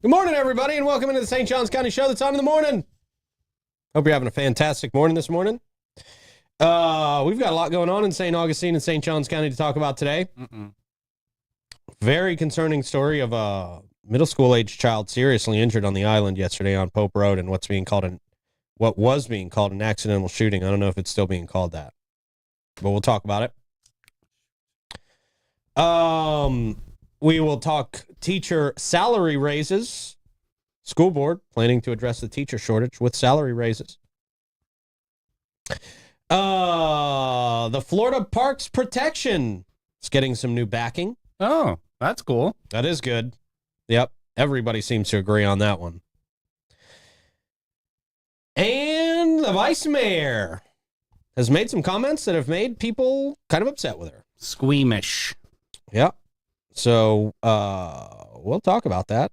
Good morning, everybody, and welcome into the St. Johns County Show that's on in the morning. Hope you're having a fantastic morning this morning. We've got a lot going on in St. Augustine and St. Johns County to talk about today. Very concerning story of a middle school-age child seriously injured on the island yesterday on Pope Road in what was being called an accidental shooting. I don't know if it's still being called that, but we'll talk about it. We will talk teacher salary raises. School board planning to address the teacher shortage with salary raises. The Florida Parks Protection is getting some new backing. Oh, that's cool. That is good. Yep. Everybody seems to agree on that one. And the vice mayor has made some comments that have made people kind of upset with her. Squeamish. Yep. So, we'll talk about that.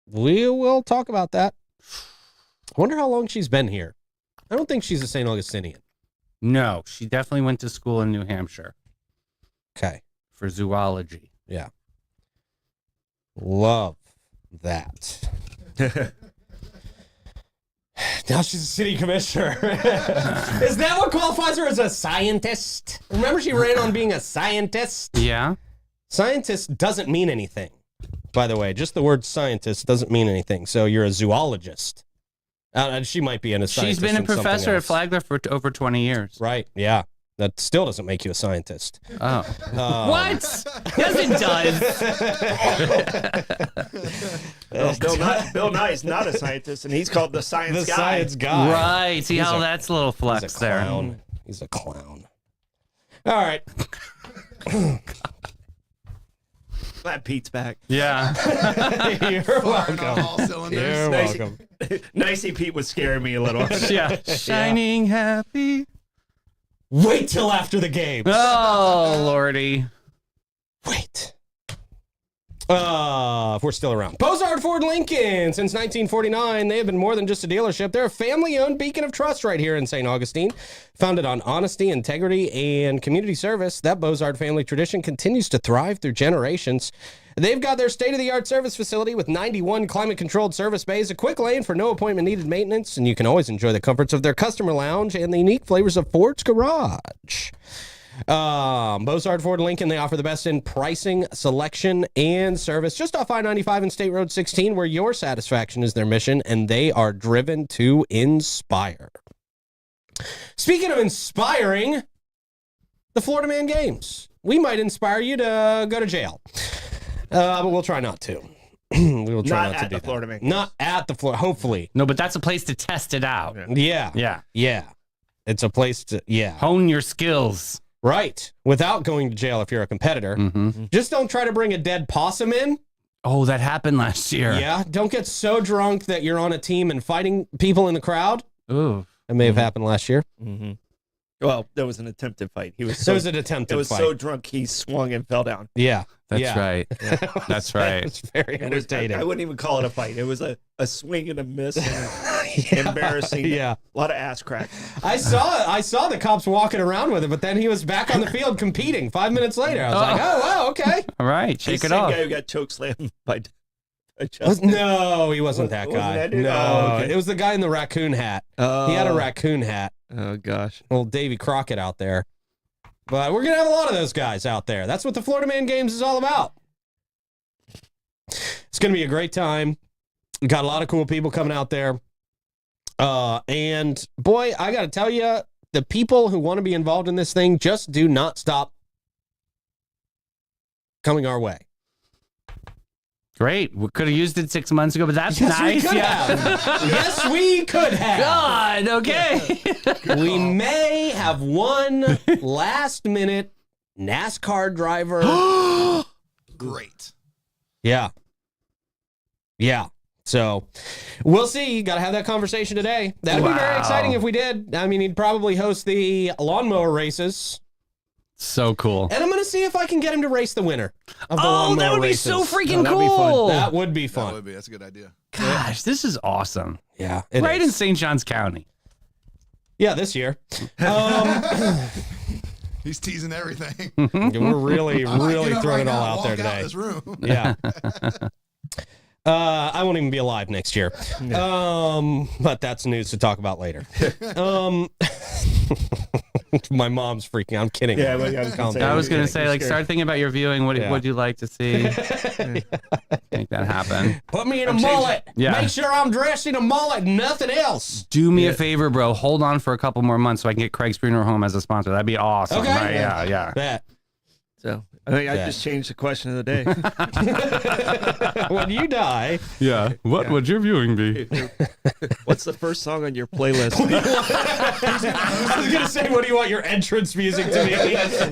We will talk about that. I wonder how long she's been here. I don't think she's a St. Augustinian. No, she definitely went to school in New Hampshire. Okay. For zoology. Yeah. Love that. Now she's a city commissioner. Is that what qualifies her as a scientist? Remember she ran on being a scientist? Yeah. Scientist doesn't mean anything, by the way. Just the word scientist doesn't mean anything. So you're a zoologist. She might be a scientist. She's been a professor at Flagler for over 20 years. Right, yeah. That still doesn't make you a scientist. Oh. What? Yes, it does. Bill Nye is not a scientist, and he's called the science guy. Science guy. Right. See how that's a little flex there. He's a clown. All right. Glad Pete's back. Yeah. You're welcome. All cylinders. You're welcome. Nicey Pete was scaring me a little. Yeah. Shining happy. Wait till after the game. Oh, Lordy. Wait. If we're still around. Bozard Ford Lincoln. Since 1949, they have been more than just a dealership. They're a family-owned beacon of trust right here in St. Augustine. Founded on honesty, integrity, and community service, that Bozard family tradition continues to thrive through generations. They've got their state-of-the-art service facility with 91 climate-controlled service bays, a quick lane for no appointment-needed maintenance, and you can always enjoy the comforts of their customer lounge and the unique flavors of Ford's Garage. Bozard Ford Lincoln, they offer the best in pricing, selection, and service just off I-95 and State Road 16, where your satisfaction is their mission, and they are driven to inspire. Speaking of inspiring, the Florida Man Games. We might inspire you to go to jail, but we'll try not to. We will try not to do that. Florida Man. Not at the Florida, hopefully. No, but that's a place to test it out. Yeah. It's a place to, hone your skills. Right. Without going to jail if you're a competitor. Mm-hmm. Just don't try to bring a dead possum in. Oh, that happened last year. Yeah. Don't get so drunk that you're on a team and fighting people in the crowd. Ooh. That may have happened last year. Mm-hmm. Well, there was an attempted fight. There was an attempted fight. It was so drunk he swung and fell down. Yeah. That's right. That's right. It's very entertaining. I wouldn't even call it a fight. It was a swing and a miss. And embarrassing. Yeah. A lot of ass crack. I saw the cops walking around with it, but then he was back on the field competing 5 minutes later. I was like, oh, wow, okay. All right. Shake it off. off. The guy who got chokeslammed by No, he wasn't that guy. That dude? No, Oh, okay. It was the guy in the raccoon hat. He had a raccoon hat. Oh, gosh. Old Davy Crockett out there. But we're going to have a lot of those guys out there. That's what the Florida Man Games is all about. It's going to be a great time. We got a lot of cool people coming out there. And boy, I got to tell you, the people who want to be involved in this thing just do not stop coming our way. Great. We could have used it 6 months ago, but that's Yes, nice. we could have. Yes, we could have. God, okay. We may have one last-minute NASCAR driver. Great. Yeah. Yeah. So we'll see. Got to have that conversation today. That'd be very exciting if we did. I mean, he'd probably host the lawnmower races. So cool. And I'm going to see if I can get him to race the winner of the lawnmower that would races. be so freaking that'd be fun. cool. That would be fun. That would be. That's a good idea. Gosh, this is awesome. Yeah. it Right is. in St. Johns County. Yeah, this year. He's teasing everything. We're really, I might really get up throwing right it all now and out there walk today. this room. Yeah. I won't even be alive next year. But that's news to talk about later. My mom's freaking out. I'm kidding. Yeah, but I was gonna say, I was going you're to say, like, scared. start thinking about your viewing. What Yeah. would you like to see? Make that happen. Put me in a mullet. Yeah. Make sure I'm dressed in a mullet and nothing else. Do me a favor, bro. Hold on for a couple more months so I can get Craig's Funeral Home as a sponsor. That'd be awesome. Okay. Right? Yeah. Bet. So I think I Yeah. just changed the question of the day. When you die, Yeah. What would your viewing be? What's the first song on your playlist? I was gonna say, what do you want your entrance music to be?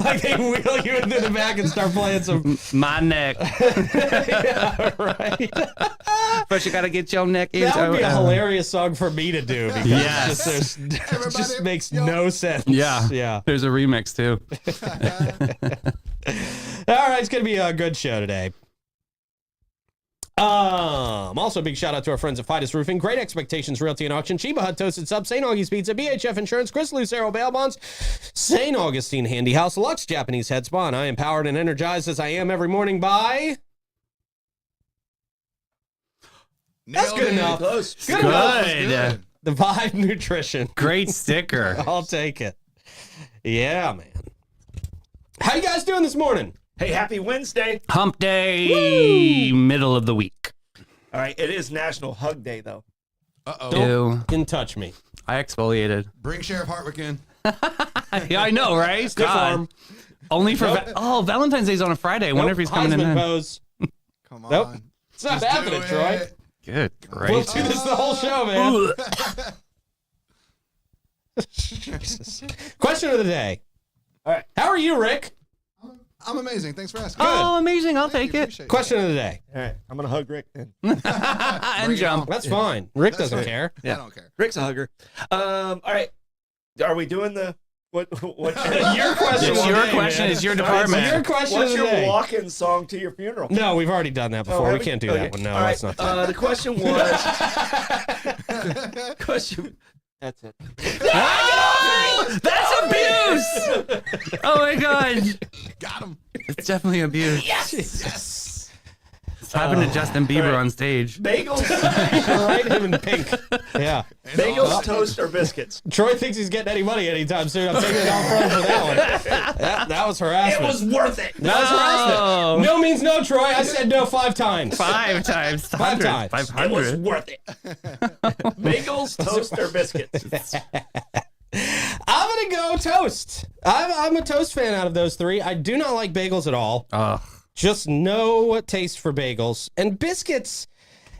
Like they wheel you into the back and start playing some. My neck. Yeah, right. But you got to get your neck in. That would be a hilarious song for me to do. Because Yes. it just makes yo. no sense. Yeah. Yeah. There's a remix too. All right, it's gonna be a good show today. Also, big shout out to our friends at Fidus Roofing, Great Expectations Realty and Auction, Chiba Hut Toasted Sub, St. Augie's Pizza, BHF Insurance, Chris Lucero Bail Bonds, St. Augustine Handy House, Lux Japanese Head Spa, and I am powered and energized as I am every morning by. That's Nailed good it. enough. Close. Good enough. Good. The Vibe Nutrition. Great sticker. I'll take it. Yeah, man. How you guys doing this morning? Hey, happy Wednesday. Hump day, middle of the week. All right, it is National Hug Day, though. Uh-oh. Ew. Didn't touch me. I exfoliated. Bring Sheriff Hartwick in. Yeah, I know, right? Stiff God. arm. Only for Nope. Valentine's Day's on a Friday. I wonder if he's coming in Heisman then. pose. Come on. Nope. It's not Just happening, do Troy. it. Good, We'll great. do this the whole show, man. Jesus. Question of the day. All right. How are you, Rick? I'm amazing. Thanks for asking. Oh, amazing! I'll Thank take you. it. Appreciate Question of the day. All right, I'm going to hug Rick then. And Bring it jump. on. That's fine. Rick That's doesn't right. care. I don't care. Rick's a hugger. All right. Are we doing the what? Your question. It's of the your day, question. man. It's your All right, so department. your question What's of the your day. walk-in song to your funeral? No, we've already done that before. have We can't do Okay. that one. No, All that's right. not. The question was. question. That's it. Oh, that's abuse! Oh my god, Got him. it's definitely abuse. Yes. It's happened to Justin Bieber on stage. Bagels, Right, him in pink. Yeah. bagels, toast, or biscuits? Troy thinks he's getting any money anytime soon. I'm taking it off front for that one. That was It harassment. was worth it. That was harassment. No means no, Troy. I said no 5 times. 5 times. 5 times. 500. It was worth it. Bagels, toast, or biscuits? I'm gonna go toast. I'm a toast fan out of those 3. I do not like bagels at all. Oh, Just no taste for bagels. And biscuits,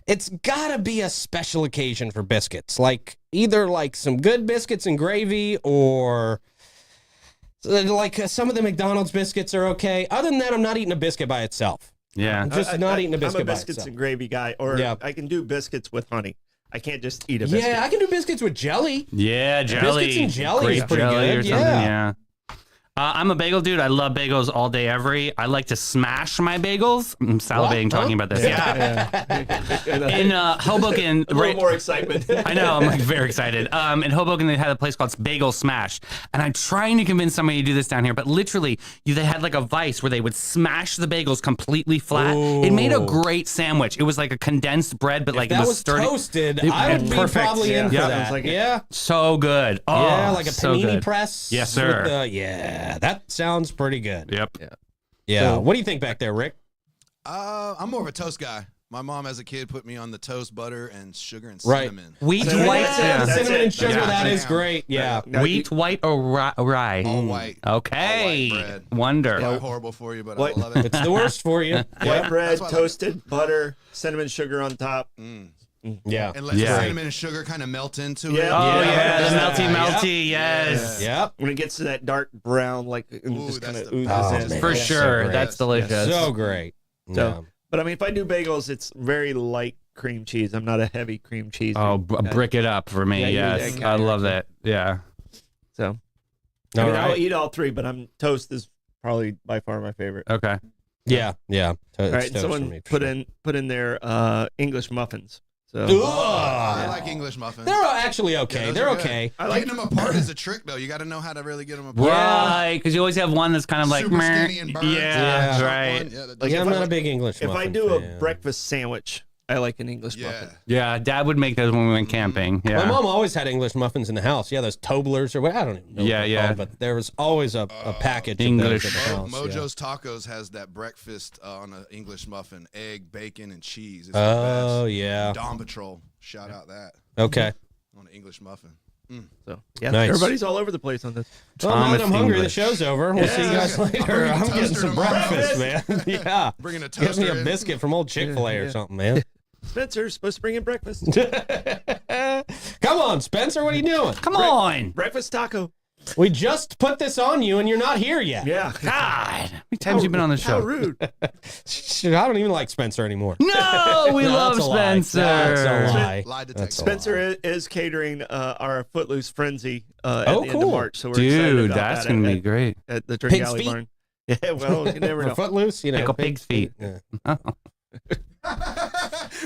it's gotta be a special occasion for biscuits. Like either like some good biscuits and gravy, or like some of the McDonald's biscuits are okay. Other than that, I'm not eating a biscuit by itself. yeah. I'm just not eating a biscuit I'm a by biscuits itself. and gravy guy, or Yeah. I can do biscuits with honey. I can't just eat a biscuit. Yeah, I can do biscuits with jelly. Yeah, jelly. Biscuits and jelly Great is pretty jelly good, or something, yeah. yeah. I'm a bagel dude. I love bagels all day, every. I like to smash my bagels. I'm salivating What? talking Huh? about this. Yeah. In Hoboken, A little more excitement. I know, I'm like very excited. In Hoboken, they had a place called Bagel Smash, and I'm trying to convince somebody to do this down here, but literally, they had like a vice where they would smash the bagels completely flat. It made a great sandwich. It was like a condensed bread, but like That it was was sturdy. toasted. It- I would be perfect. probably in for Yeah. that. Sounds like it. Yeah. So good. Oh, Yeah, like a so panini good. press. Yes, sir. Yeah. Yeah, that sounds pretty good. Yep. Yeah. So- What do you think back there, Rick? I'm more of a toast guy. My mom, as a kid, put me on the toast, butter, and sugar and Right. cinnamon. Wheat, So white, that's it. Yeah, yeah. the That's cinnamon it. and sugar, Yeah. that is Damn. great. Yeah. Now, Wheat, white, or rye? All white. Okay. All white bread. Wonder. Probably horrible for you, but What? I love it. It's the worst for you. White bread, That's why I like it. toasted, butter, cinnamon sugar on top. Yeah. And let Yeah. the cinnamon and sugar kind of melt into Yeah. it. Oh, Yeah. yeah. The Yeah. melty, yes. Yep. When it gets to that dark brown, like it Ooh, just kind that's of the oozes best. in. man. For Yeah, sure. so great. That's delicious. So great. So, but I mean, if I do bagels, it's very light cream cheese. I'm not a heavy cream cheese. Oh, guy. brick it up for me. Yeah, you Yes. that I guy, love right? that. Yeah. So Yeah. I All mean, I'll right. eat all three, but toast is probably by far my favorite. Okay. Yeah. Yeah. All right, someone put in their English muffins. So I like English muffins. They're actually okay. those They're are good. okay. I like Getting them apart is a trick, though. You got to know how to really get them apart. Right. Because you always have one that's kind of like, Super meh. skinny and burnt. Yeah, Sharp right. one. Yeah, that Like, Yeah, if I'm I- not a big English if I muffin do a fan. breakfast sandwich, I like an English Yeah. muffin. Yeah. Dad would make those when we went camping. Yeah. My mom always had English muffins in the house. Yeah, those Toblers or what I don't even know. Yeah, what they're yeah. called, but there was always a package English. of those in the house. Mojo's Tacos has that breakfast on an English muffin, egg, bacon, and cheese. It's Oh the yeah. best. Dawn Patrol, shout out that Okay. on an English muffin. So yeah, Nice. everybody's all over the place on this. Well, now that Thomas I'm hungry, English. the show's over. We'll see you guys later. bringing a I'm getting toaster some tomorrow. breakfast, man. Yeah. Bringing a Give me toaster a in. biscuit from old Chick-fil-A or Yeah. something, man. Spencer's supposed to bring in breakfast. Come on, Spencer. What are you doing? Come on. Breakfast taco. We just put this on you, and you're not here yet. Yeah. God. How many times you been on the How show? rude. Shit, I don't even like Spencer anymore. No, we No, love that's a lie. Spencer. That's a lie. Lie detector. That's a Spencer is catering our Footloose Frenzy at the end cool. of March. So we're excited Dude, about that's that going to at- be great. at the Drink Pig's Alley feet? Barn. Yeah, well, you never For know. Footloose, you know. Pickle pig's feet. Yeah.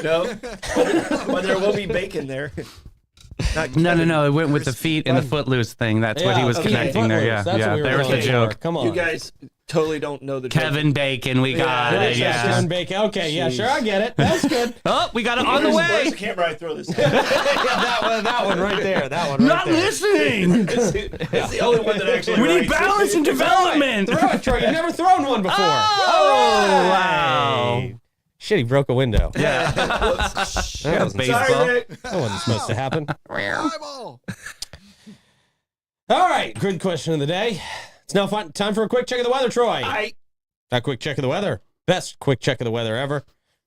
No, but there will be bacon there. Not No. It went with the feet and the footloose thing. That's what he Yeah, was okay, connecting there. Footloose. Yeah. That's Yeah. what we were There's the going joke. for. Come on. You guys totally don't know the joke. Kevin Bacon, we got Yeah, it. Yeah. Yeah. Bacon. Okay, yeah, Jeez. sure, I get it. That's good. Oh, we got it on the Where's way. the camera I throw this at? Yeah, that one right there. That one right Not there. listening. It's the only one that actually We need writes. balance and development. Throw it, Troy. You've never thrown one before. Oh, All wow. Shit, he broke a window. Yeah. That wasn't, baseball. Sorry, Rick. that wasn't supposed to happen. Eyeball. All right, good question of the day. It's now time for a quick check of the weather, Troy. A quick check of the weather. Best quick check of the weather ever.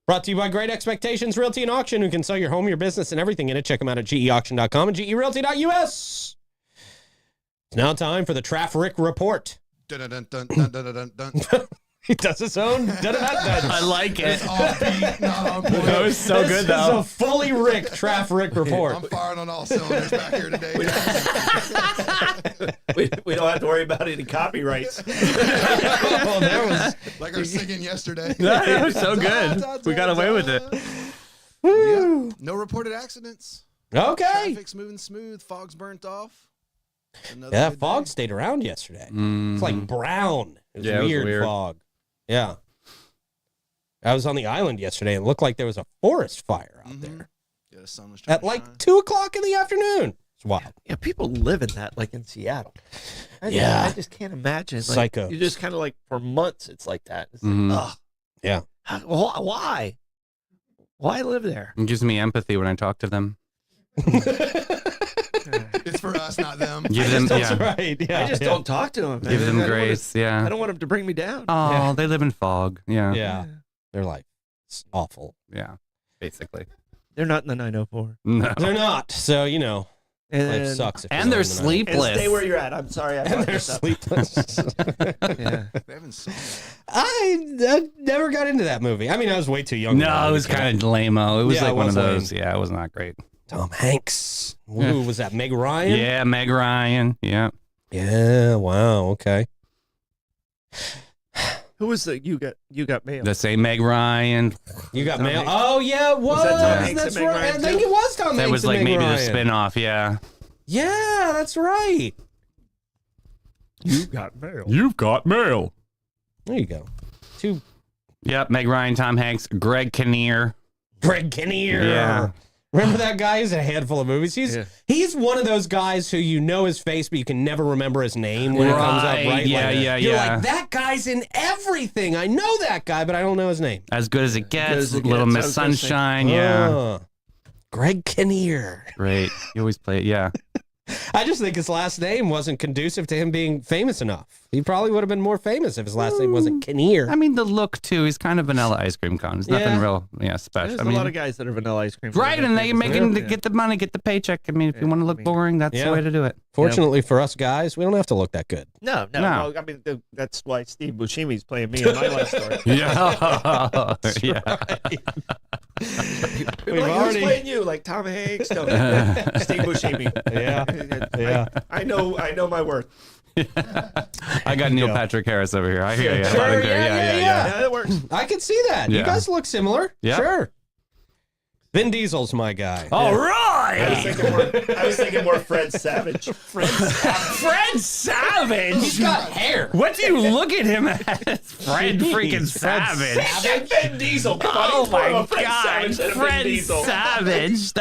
Brought to you by Great Expectations Realty and Auction, who can sell your home, your business, and everything in it. Check them out at geauction.com and gerealty.us. It's now time for the Traffic Report. Dun, dun, dun, dun, dun, dun, dun, dun. He does his own. I like it. It's offbeat, not on point. That was so good, This though. is a fully Rick Traffic Report. I'm firing on all cylinders back here today. We don't have to worry about any copyrights. Oh, there was. Like I was singing yesterday. That was so good. We got away with it. Yeah. No reported accidents. Okay. Traffic's moving smooth. Fog's burnt off. Another Yeah, good fog day. stayed around yesterday. It's like brown. It was Yeah, it was weird, weird. fog. Yeah. I was on the island yesterday and it looked like there was a forest fire out there Yeah, the sun was trying at to like shine. 2:00 in the afternoon. It's wild. Yeah, people live in that, like in Seattle. Yeah. I just can't imagine. Like, Psychos. You just kind of like for months, it's like that. It's Mhm. like, ugh. Yeah. Why? Why live there? It gives me empathy when I talk to them. It's for us, not them. Give them, That's yeah. right. Yeah. I just yeah. don't talk to them. Give them grace. I Yeah. don't want them to bring me down. Oh, they live in fog. Yeah. Yeah. Their life is awful. Yeah. Basically. They're not in the 904. No. They're not. So, you know, life And, sucks. If And you're they're not in the night. and sleepless. stay where you're at. I'm sorry. I And brought they're this up. sleepless. Yeah. They haven't seen it. I never got into that movie. I mean, I was way too young. No, it was kind of lame-o. It was Yeah, like it one of was those. Yeah, it was not great. Tom Hanks. Ooh, was that Meg Ryan? Yeah, Meg Ryan. Yeah. Yeah. Wow. Okay. Who was the you got mail? The same Meg Ryan. You got Tom mail. Hanks. Oh yeah, it was. that Tom Hanks That's and Meg right. Ryan I think too? it was Tom Hanks. That was and like Meg maybe the Ryan. spin-off. Yeah. Yeah, that's right. You got mail. You've got mail. There you go. Two Yep. Meg Ryan, Tom Hanks, Greg Kinnear. Greg Kinnear. Yeah. Remember that guy? He's in a handful of movies. He's one of those guys who you know his face, but you can never remember his name when it comes up, right? Yeah, You're like, that guy's in everything. I know that guy, but I don't know his name. As Good as It Gets, As It Little Gets. Miss Sunshine, yeah. Greg Kinnear. Great. You always play it, yeah. I just think his last name wasn't conducive to him being famous enough. He probably would have been more famous if his last name wasn't Kinnear. I mean, the look, too. He's kind of vanilla ice cream cone. There's nothing real special. There's a lot of guys that are vanilla ice cream. Right, and they get the money, get the paycheck. I mean, if you want to look boring, that's the way to do it. Fortunately for us guys, we don't have to look that good. No. Well, I mean, that's why Steve Buscemi's playing me in my last story. Yeah. We've Who's playing you? Like Tom Hanks? No, Steve Buscemi. Yeah. I know my worth. I got Neil Patrick Harris over here. I hear you. Sure, Yeah. Yeah, it works. I can see that. You Yeah. guys look similar. Yeah. Sure. Vin Diesel's my guy. All I right. was thinking more Fred Savage. Fred Savage. He's got hair. What do you look at him as? Fred freaking Savage. Vin Diesel. Come on, Oh he's more my of a Fred God, Savage than a Vin Fred Diesel. Savage.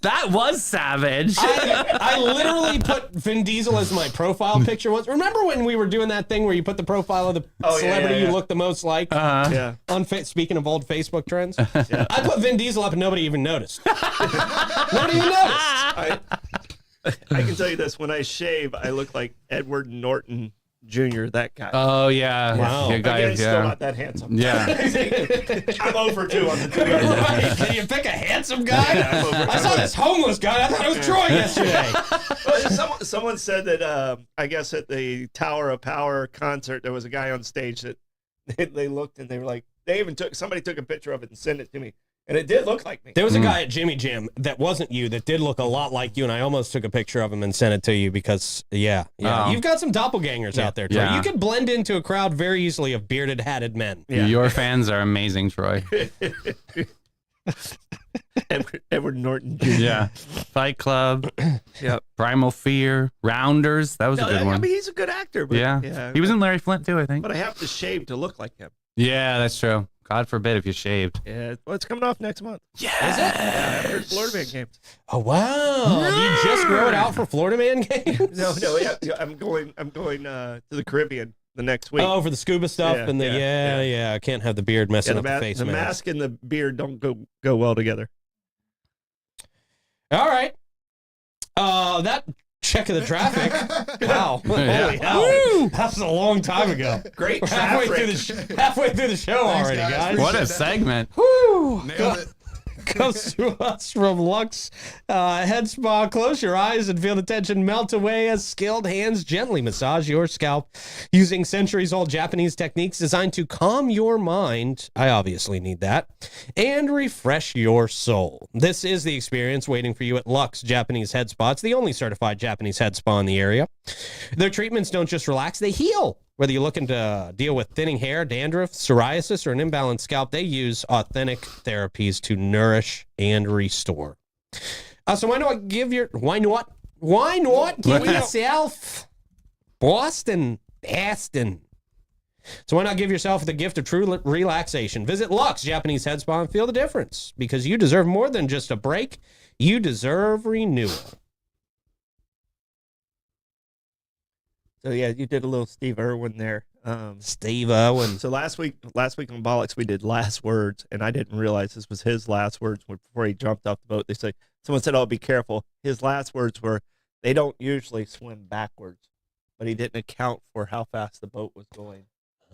That was savage. I literally put Vin Diesel as my profile picture once. Remember when we were doing that thing where you put the profile of the celebrity you look the most like? Yeah. Speaking of old Facebook trends, I put Vin Diesel up and nobody even noticed. Nobody even noticed. I can tell you this: when I shave, I look like Edward Norton Jr. That guy. Oh yeah. Wow. Yeah, guy, Again, still not that handsome. Yeah. I'm over 2 on the 2 yard line. Right. Can you pick a handsome guy? Yeah, I'm over- I saw this homeless guy. I thought it was Troy yesterday. Well, someone said that I guess at the Tower of Power concert there was a guy on stage that they looked and they were like somebody took a picture of it and sent it to me. And it did look like me. There was a guy at Jimmy Jam that wasn't you that did look a lot like you, and I almost took a picture of him and sent it to you because, Oh. you've got some doppelgangers out there, Troy. Yeah. You could blend into a crowd very easily of bearded, hatted men. Yeah. Your fans are amazing, Troy. Edward Norton Jr. Yeah. Fight Club. Yep. Primal Fear. Rounders. That was a good I one. mean, he's a good actor. But, Yeah. He was in Larry Flint too, I think. But I have to shave to look like him. Yeah, that's true. God forbid if you shaved. Yeah. Well, it's coming off next month. Yeah. Yeah, after Florida Man games. Oh, wow. You just grow it out for Florida Man games? No. Yeah, I'm going to the Caribbean the next week. Oh, for the scuba stuff Yeah, and the yeah. I can't have the beard messing up the face the mask. mask and the beard don't go well together. All right. That check of the traffic. Wow. Yeah. Holy hell. Woo! That's a long time ago. Great We're halfway through the show Thanks, already, guys. guys. What a segment. Woo! Nailed it. Comes to us from Lux Head Spa. Close your eyes and feel the tension melt away as skilled hands gently massage your scalp using centuries-old Japanese techniques designed to calm your mind. I obviously need that. And refresh your soul. This is the experience waiting for you at Lux Japanese Head Spa. It's the only certified Japanese head spa in the area. Their treatments don't just relax, they heal. Whether you're looking to deal with thinning hair, dandruff, psoriasis, or an imbalanced scalp, they use authentic therapies to nourish and restore. So why not give yourself Boston? So why not give yourself the gift of true relaxation? Visit Lux Japanese Head Spa and feel the difference, because you deserve more than just a break. You deserve renewal. So yeah, you did a little Steve Irwin there. Steve Irwin. So last week on Bollocks we did last words, and I didn't realize this was his last words before he jumped off the boat. Someone said, "Oh, be careful." His last words were, "They don't usually swim backwards," but he didn't account for how fast the boat was going,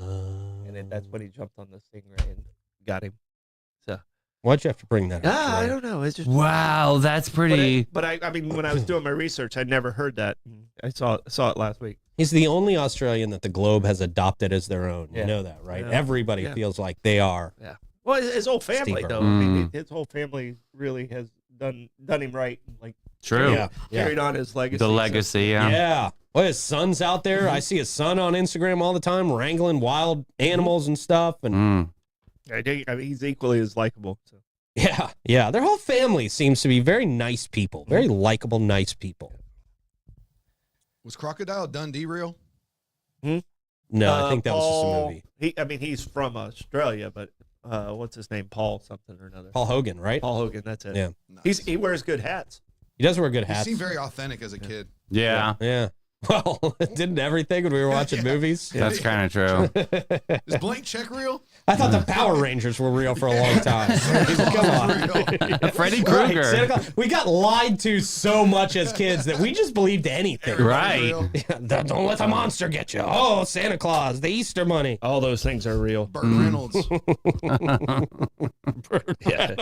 and that's when he jumped on the stingray and got him. So Why'd you have to bring that up? I Troy? don't know. It's just Wow, that's pretty. But I mean, when I was doing my research, I'd never heard that. I saw it last week. He's the only Australian that the Globe has adopted as their own. You Yeah. know that, right? Yeah. Everybody Yeah. feels like they are. Yeah. Well, his whole family, Steve though. Irwin. I mean, his whole family really has done him right. Like True. Yeah. carried on his legacy. The so- legacy, Yeah. yeah. Well, his son's out there. I see his son on Instagram all the time, wrangling wild animals and stuff. And Mm. I mean, he's equally as likable. So. yeah, their whole family seems to be very nice people, very likable, nice people. Was Crocodile Dundee real? No, I think that was just a Paul- movie. He's from Australia, but what's his name? Paul something or another. Paul Hogan, right? Paul Hogan, that's it. Yeah. Nice. He wears good hats. He does wear good He hats. seemed very authentic as a kid. Yeah, Yeah. Well, didn't everything when we were watching movies? that's kind of true. Is Blank Check real? I thought the Power Rangers were real for a long time. Come on. Real. Freddy Right, Krueger. Santa Claus. We got lied to so much as kids that we just believed anything. Right. Real. Yeah, don't let the monster get you. Oh, Santa Claus, the Easter money. All those things are real. Burt Reynolds. Yeah.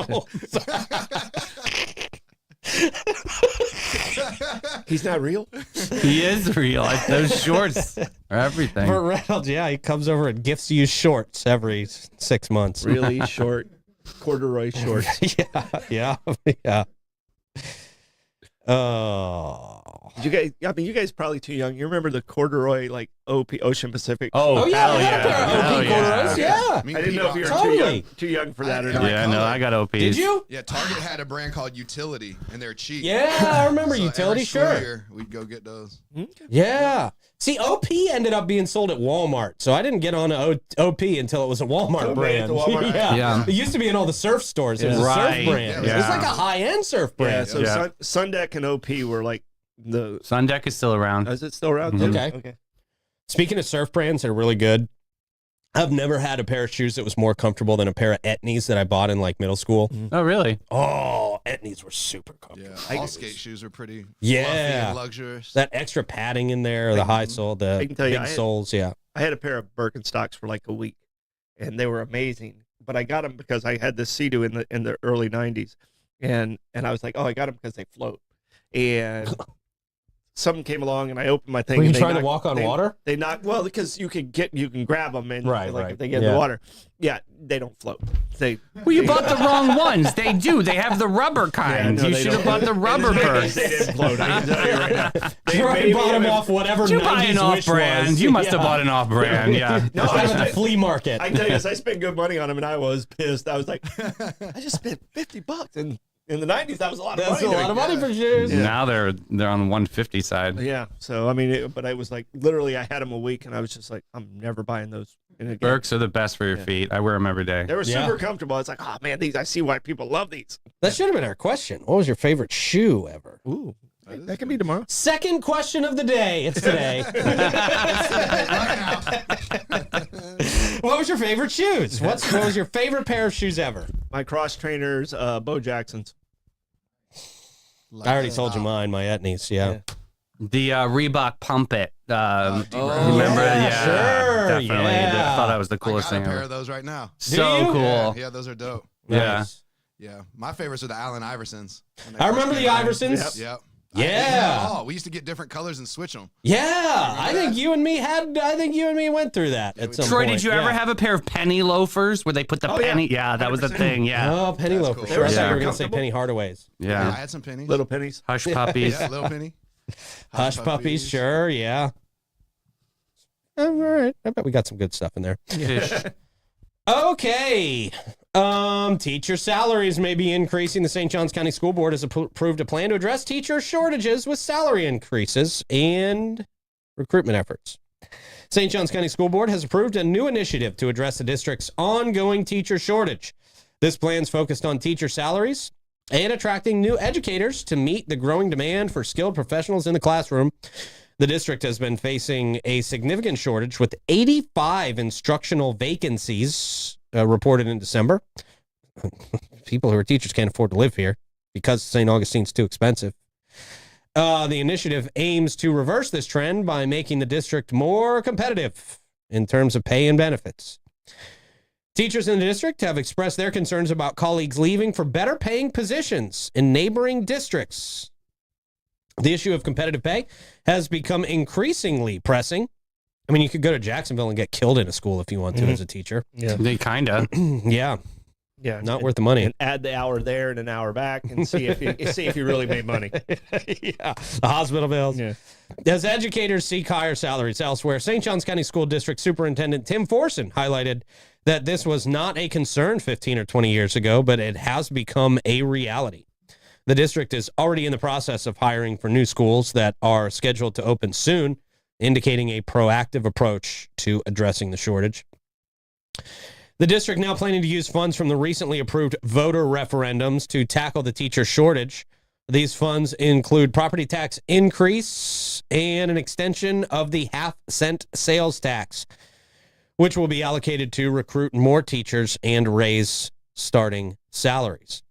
He's not real. He is real. Those shorts are everything. Burt Reynolds, yeah, he comes over and gifts you shorts every 6 months. Really short, corduroy shorts. yeah. Oh. You guys, I mean, you guys probably too young. You remember the corduroy like OP Ocean Pacific? Oh, yeah, hell I had a pair of Hell OP corduroys, yeah. Me I didn't know if you were Totally. too young for that or I- not. Yeah, no, I got OPs. Did you? Yeah, Target had a brand called Utility, and they're cheap. Yeah, I remember So Utility, every school sure. year, we'd go get those. Yeah. See, OP ended up being sold at Walmart, so I didn't get on OP until it was a Walmart Oh, brand. made it to Walmart. yeah. Yeah. It used to be in all the surf stores. It was a Right. surf brand. Yeah. It was like a high-end surf Yeah, brand. so Yeah. Sun Deck and OP were like the. Sun Deck is still around. Is it still around? too? Okay. Speaking of surf brands that are really good, I've never had a pair of shoes that was more comfortable than a pair of Etnies that I bought in like middle school. Oh, really? Oh, Etnies were super comfortable. Yeah, all skate shoes were pretty Yeah. fluffy and luxurious. That extra padding in there, the high sole, the I can tell you, big soles, yeah. I had a pair of Birkenstocks for like a week, and they were amazing. But I got them because I had this Sea-Doo in the early '90s, and I was like, oh, I got them because they float. And something came along, and I opened my thing. Were you and they trying to knocked- walk on they- water? They knock well because you can grab them and Right, like right. if they get in Yeah. the water, yeah, they don't float. They Well, you bought the wrong ones. They do. They have the rubber kind. no, you they should have don't. bought the rubber they burst. didn't float. I can tell you right now. They You maybe bought them have- off whatever You buy 90s an off wish brand. was. You must have Yeah. bought an off brand. Yeah. No, It's I like at the spent, flea market. I tell you this, I spent good money on them, and I was pissed. I was like, I just spent $50, and in the '90s that was a lot of That's money. a lot of money for shoes. Now they're on the 150 side. Yeah. So I mean, but I was like, literally, I had them a week, and I was just like, I'm never buying those. Again. Birks are the best for your feet. I wear them every day. They were Yeah. super comfortable. It's like, oh man, these. I see why people love these. That should have been our question. What was your favorite shoe ever? Ooh, that can be tomorrow. Second question of the day. It's today. What was your favorite shoes? What was your favorite pair of shoes ever? My cross trainers, Bo Jacksons. I already told you mine, my Etnies. Yeah. The Reebok Pump It. Oh, Remember? yeah, Yeah, sure, definitely. yeah. I thought that was the I coolest got a thing pair ever. of those right now. So you? cool. Yeah, those are dope. Yeah. Nice. Yeah, my favorites are the Allen Iversons. When they I first remember came the out. Iversons. Yep. Yeah. Oh, we used to get different colors and switch them. Yeah, I think that? you and me went through that at some Troy, point. did you ever have a pair of penny loafers where they put the Oh, yeah. penny? Yeah, that was the 100%. thing. Yeah. Oh, penny That's loafers. cool. Sure, I thought Yeah. you were going to say Comfortable. Penny Hardaways. I Yeah. had some pennies. Little pennies. Hush puppies. Yeah, little penny. Hush puppies, sure, yeah. All right, I bet we got some good stuff in there. Fish. Okay. Teacher salaries may be increasing. The St. Johns County School Board has approved a plan to address teacher shortages with salary increases and recruitment efforts. St. Johns County School Board has approved a new initiative to address the district's ongoing teacher shortage. This plan is focused on teacher salaries and attracting new educators to meet the growing demand for skilled professionals in the classroom. The district has been facing a significant shortage with 85 instructional vacancies reported in December. People who are teachers can't afford to live here because St. Augustine's too expensive. The initiative aims to reverse this trend by making the district more competitive in terms of pay and benefits. Teachers in the district have expressed their concerns about colleagues leaving for better paying positions in neighboring districts. The issue of competitive pay has become increasingly pressing. I mean, you could go to Jacksonville and get killed in a school if you want to as a teacher. Yeah. They kind of. Yeah, Yeah. not worth the money. And add the hour there and an hour back, and see if you really made money. Yeah, the hospital bills. Yeah. As educators seek higher salaries elsewhere, St. Johns County School District Superintendent Tim Forson highlighted that this was not a concern 15 or 20 years ago, but it has become a reality. The district is already in the process of hiring for new schools that are scheduled to open soon, indicating a proactive approach to addressing the shortage. The district now planning to use funds from the recently approved voter referendums to tackle the teacher shortage. These funds include property tax increase and an extension of the half-cent sales tax, which will be allocated to recruit more teachers and raise starting salaries.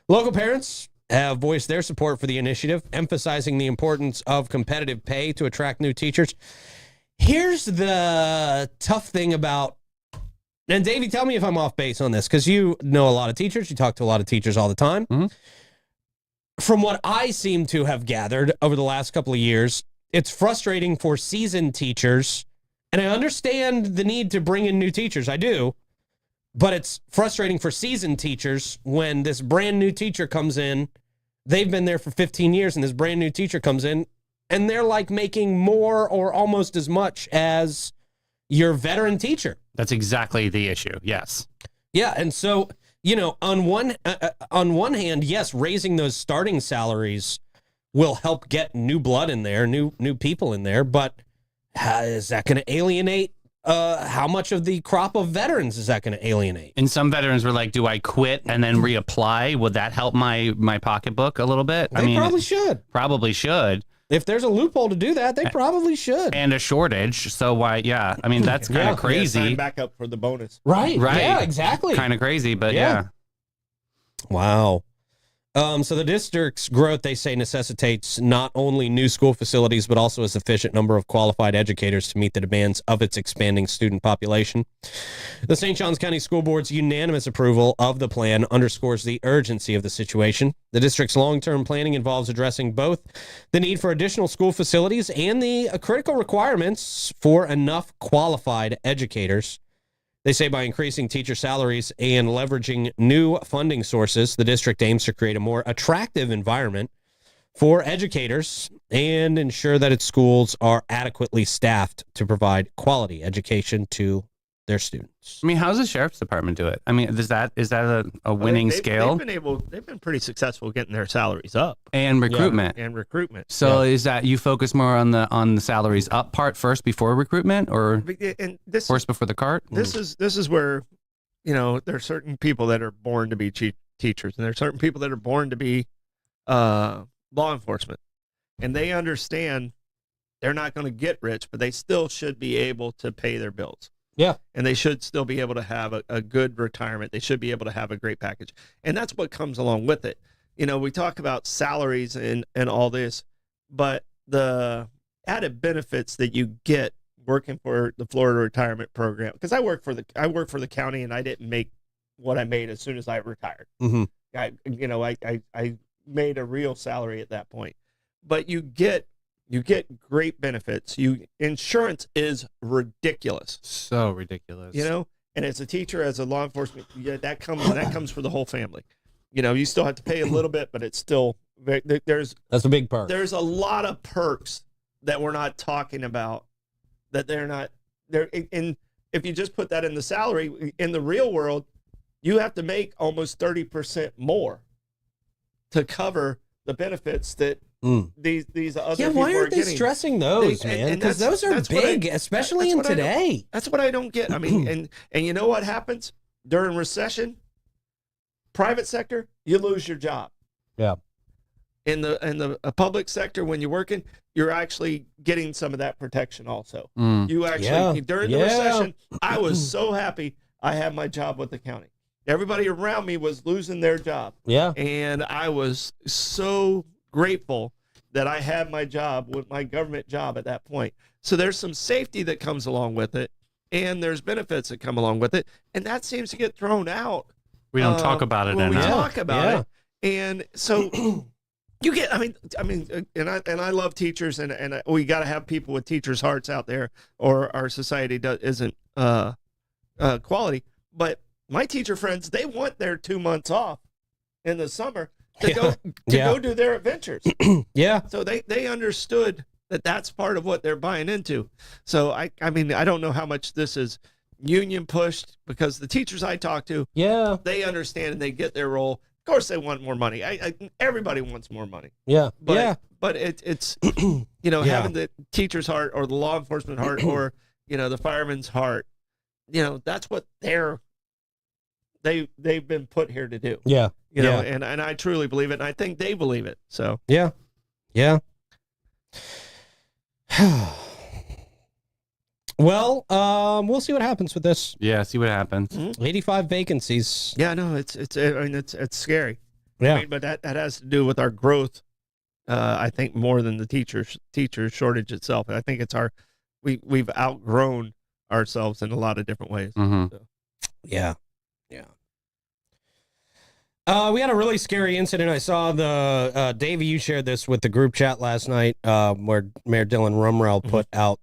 Local parents have voiced their support for the initiative, emphasizing the importance of competitive pay to attract new teachers. Here's the tough thing about, and Davey, tell me if I'm off base on this, because you know a lot of teachers. You talk to a lot of teachers all the time. Mm-hmm. From what I seem to have gathered over the last couple of years, it's frustrating for seasoned teachers, and I understand the need to bring in new teachers. I do. But it's frustrating for seasoned teachers when this brand new teacher comes in. They've been there for 15 years, and this brand new teacher comes in, and they're like making more or almost as much as your veteran teacher. That's exactly the issue. Yes. Yeah, and so, you know, on one hand, yes, raising those starting salaries will help get new blood in there, new people in there, but is that going to alienate? How much of the crop of veterans is that going to alienate? And some veterans were like, do I quit and then reapply? Would that help my pocketbook a little bit? They probably should. Probably should. If there's a loophole to do that, they probably should. And a shortage. So why, yeah. I mean, that's kind of crazy. Sign back up for the bonus. Right. Right. Yeah, exactly. Kind of crazy, but yeah. Wow. So the district's growth, they say, necessitates not only new school facilities, but also a sufficient number of qualified educators to meet the demands of its expanding student population. The St. Johns County School Board's unanimous approval of the plan underscores the urgency of the situation. The district's long-term planning involves addressing both the need for additional school facilities and the critical requirements for enough qualified educators. They say by increasing teacher salaries and leveraging new funding sources, the district aims to create a more attractive environment for educators and ensure that its schools are adequately staffed to provide quality education to their students. I mean, how does the sheriff's department do it? I mean, is that a winning scale? They've been pretty successful getting their salaries up And recruitment. and recruitment. So is that you focus more on the salaries up part first before recruitment, or And this horse before the cart? this is where, you know, there are certain people that are born to be teachers, and there are certain people that are born to be law enforcement, and they understand they're not going to get rich, but they still should be able to pay their bills. Yeah. And they should still be able to have a good retirement. They should be able to have a great package. And that's what comes along with it. You know, we talk about salaries and all this, but the added benefits that you get working for the Florida Retirement Program, because I work for the county, and I didn't make what I made as soon as I retired. Mm-hmm. I made a real salary at that point. But you get great benefits. Insurance is ridiculous. So ridiculous. You know, and as a teacher, as a law enforcement, that comes for the whole family. You know, you still have to pay a little bit, but it's still that's a big perk. There's a lot of perks that we're not talking about, that they're not there. And if you just put that in the salary, in the real world, you have to make almost 30% more to cover the benefits that these other people why aren't are they getting. stressing those, man? Because those are big, especially in today. That's what I don't get. I mean, and you know what happens during recession? Private sector, you lose your job. Yeah. In the public sector, when you're working, you're actually getting some of that protection also. You actually during the recession, I was so happy I had my job with the county. Everybody around me was losing their job. Yeah. And I was so grateful that I had my job, with my government job at that point. So there's some safety that comes along with it, and there's benefits that come along with it, and that seems to get thrown out. We don't talk about it when enough. we talk about it, and so you get. I mean, and I love teachers, and we got to have people with teachers' hearts out there, or our society isn't quality. But my teacher friends, they want their 2 months off in the summer to go do their adventures. Yeah. So they understood that that's part of what they're buying into. So I mean, I don't know how much this is union pushed, because the teachers I talk to, they understand and they get their role. Of course, they want more money. Everybody wants more money. Yeah. But it's having the teacher's heart, or the law enforcement heart, or the fireman's heart. That's what they're they've been put here to do. Yeah. You know, and I truly believe it, and I think they believe it. So Yeah. Well, we'll see what happens with this. Yeah, see what happens. 85 vacancies. yeah, no, it's scary. Yeah. I mean, but that has to do with our growth. I think more than the teacher shortage itself. I think it's we've outgrown ourselves in a lot of different ways. Mhm. So. Yeah. We had a really scary incident. I saw Davey, you shared this with the group chat last night, where Mayor Dylan Rumrell put out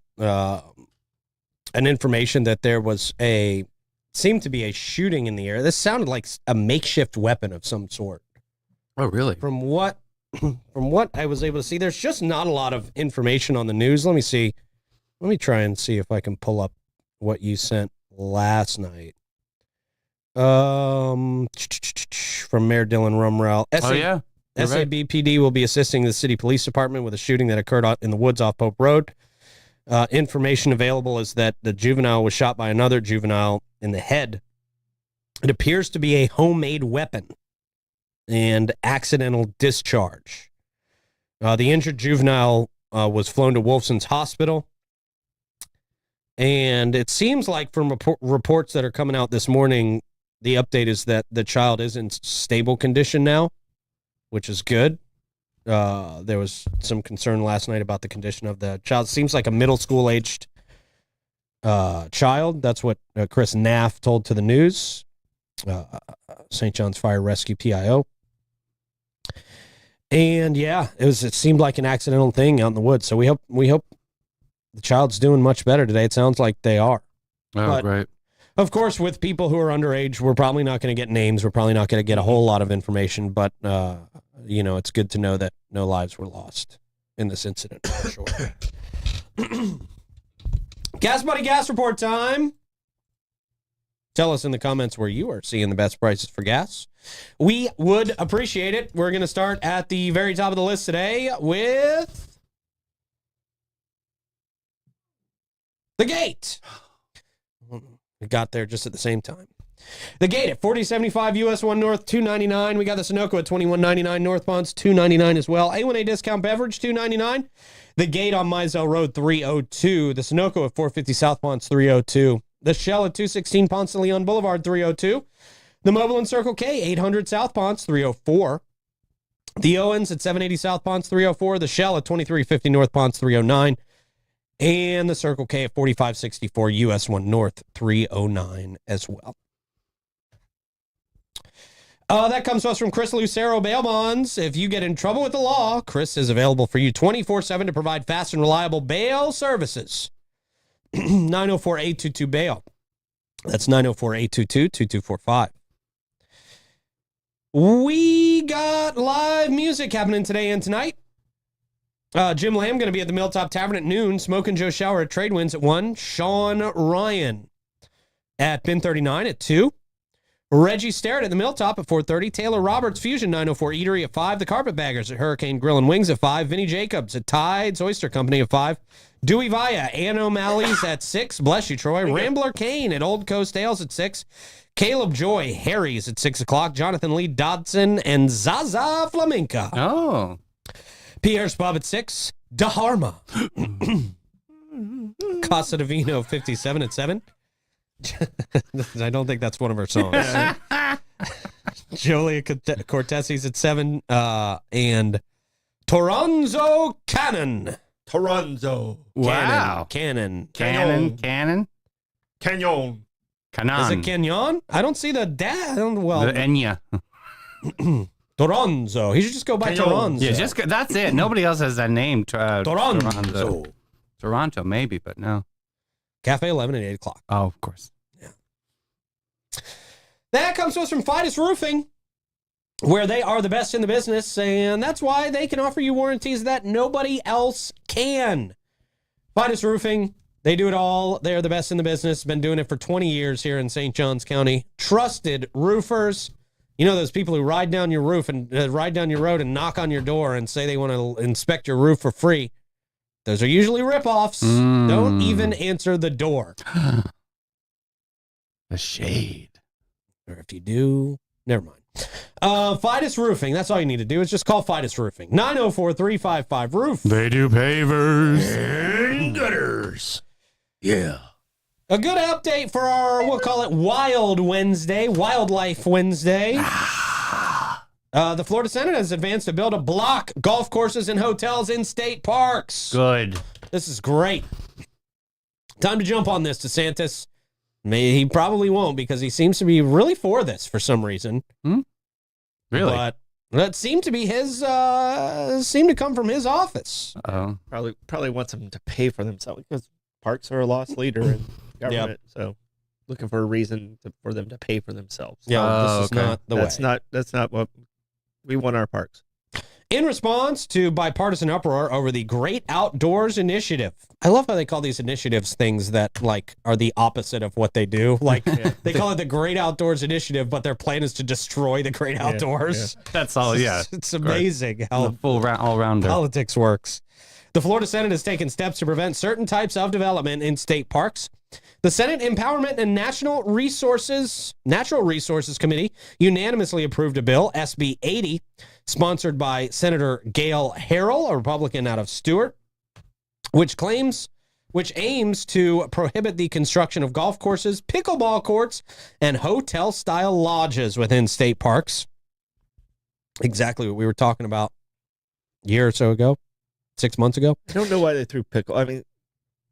an information that there was seemed to be a shooting in the air. This sounded like a makeshift weapon of some sort. Oh, really? From what I was able to see, there's just not a lot of information on the news. Let me see. Let me try and see if I can pull up what you sent last night. From Mayor Dylan Rumrell. Oh, yeah. You're right. SABPD will be assisting the city police department with a shooting that occurred out in the woods off Pope Road. Information available is that the juvenile was shot by another juvenile in the head. It appears to be a homemade weapon and accidental discharge. The injured juvenile was flown to Wolfson's Hospital. And it seems like from reports that are coming out this morning, the update is that the child is in stable condition now, which is good. There was some concern last night about the condition of the child. It seems like a middle school aged child. That's what Chris Naff told to the news. St. John's Fire Rescue PIO. And yeah, it seemed like an accidental thing out in the woods. So we hope the child's doing much better today. It sounds like they are. Oh, But, great. Of course, with people who are underage, we're probably not going to get names. We're probably not going to get a whole lot of information, but it's good to know that no lives were lost in this incident for sure. Gas Buddy Gas Report time. Tell us in the comments where you are seeing the best prices for gas. We would appreciate it. We're going to start at the very top of the list today with the Gate. We got there just at the same time. The Gate at 4075 US 1 North, $2.99. We got the Sunoco at $21.99. North Ponce, $2.99 as well. A1A discount beverage, $2.99. The Gate on Mizell Road, $3.02. The Sunoco at 450 South Ponce, $3.02. The Shell at 216 Ponce de Leon Boulevard, $3.02. The Mobile and Circle K, 800 South Ponce, $3.04. The Owens at 780 South Ponce, $3.04. The Shell at 2350 North Ponce, $3.09. And the Circle K at 4564 US 1 North, $3.09 as well. That comes to us from Chris Lucero Bail Bonds. If you get in trouble with the law, Chris is available for you 24/7 to provide fast and reliable bail services. 904-822-BAIL. That's 904-822-2245. We got live music happening today and tonight. Jim Lamb going to be at the Milltop Tavern at noon. Smoke and Joe Shower at Trade Winds at 1. Sean Ryan at Bin 39 at 2. Reggie Starrett at the Milltop at 4:30. Taylor Roberts Fusion 904 Eatery at 5. The Carpetbaggers at Hurricane Grill and Wings at 5. Vinny Jacobs at Tides Oyster Company at 5. Dewey Vaya, Ann O'Malley's at 6. Bless you, Troy. Rambler Kane at Old Coast Ales at 6. Caleb Joy, Harry's at 6 o'clock. Jonathan Lee Dodson and Zaza Flamenca. Oh. Pierre's Pub at 6. Daharma. Casa Divino 57 at 7. I don't think that's one of her songs. Julia Cortesi's at 7. And Toronzo Cannon. Toronzo. Wow. Cannon. Cannon. Canyon. Canon. Is it Canyon? I don't see the dad. The Enya. Toronzo. He should just go by Toronzo. Yeah, that's it. Nobody else has that name. Toronzo. Toronto, maybe, but no. Cafe 11 at 8 o'clock. Oh, of course. Yeah. That comes to us from Fidus Roofing, where they are the best in the business, and that's why they can offer you warranties that nobody else can. Fidus Roofing, they do it all. They're the best in the business. Been doing it for 20 years here in St. Johns County. Trusted roofers. You know those people who ride down your roof and ride down your road and knock on your door and say they want to inspect your roof for free. Those are usually ripoffs. Don't even answer the door. The shade. Or if you do, never mind. Fidus Roofing. That's all you need to do is just call Fidus Roofing. 904-355-ROOF. They do pavers And gutters. Yeah. A good update for our, we'll call it Wild Wednesday, Wildlife Wednesday. The Florida Senate has advanced a bill to block golf courses and hotels in state parks. Good. This is great. Time to jump on this, DeSantis. He probably won't because he seems to be really for this for some reason. Really? But that seemed to be his, seemed to come from his office. Oh. Probably wants them to pay for themselves because parks are a lost leader in government. So looking for a reason for them to pay for themselves. Yeah, this is not the way. That's not what we want our parks. In response to bipartisan uproar over the Great Outdoors Initiative. I love how they call these initiatives things that like are the opposite of what they do. Like they call it the Great Outdoors Initiative, but their plan is to destroy the great outdoors. That's all, yeah. It's amazing how The full all-rounder. politics works. The Florida Senate has taken steps to prevent certain types of development in state parks. The Senate Empowerment and Natural Resources Committee unanimously approved a bill, SB 80, sponsored by Senator Gail Harrell, a Republican out of Stewart, which aims to prohibit the construction of golf courses, pickleball courts, and hotel-style lodges within state parks. Exactly what we were talking about a year or so ago, 6 months ago. I don't know why they threw I mean,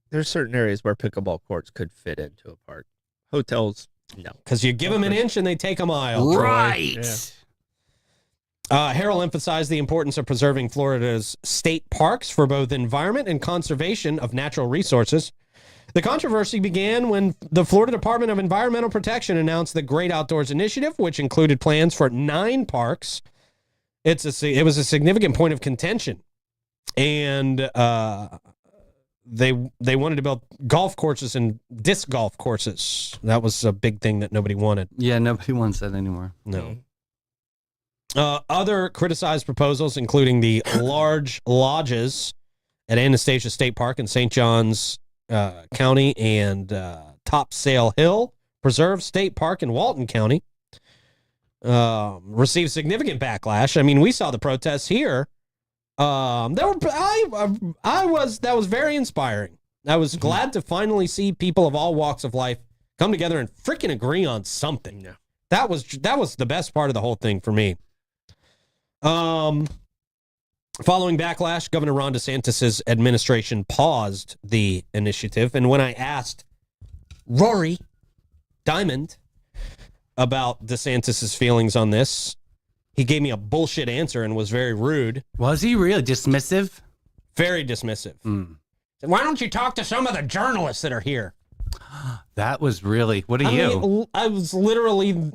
there's certain areas where pickleball courts could fit into a park. Hotels, no. Because you give them an inch and they take a mile. Right. Harrell emphasized the importance of preserving Florida's state parks for both environment and conservation of natural resources. The controversy began when the Florida Department of Environmental Protection announced the Great Outdoors Initiative, which included plans for 9 parks. It was a significant point of contention. And they wanted to build golf courses and disc golf courses. That was a big thing that nobody wanted. Yeah, nobody wants that anymore. No. Other criticized proposals, including the large lodges at Anastasia State Park in St. Johns County and Topsail Hill Preserve State Park in Walton County, received significant backlash. I mean, we saw the protests here. That was very inspiring. I was glad to finally see people of all walks of life come together and freaking agree on something. Yeah. That was the best part of the whole thing for me. Following backlash, Governor Ron DeSantis' administration paused the initiative. And when I asked Rory Diamond about DeSantis' feelings on this, he gave me a bullshit answer and was very rude. Was he really dismissive? Very dismissive. Why don't you talk to some of the journalists that are here? That was really, what are you? I was literally...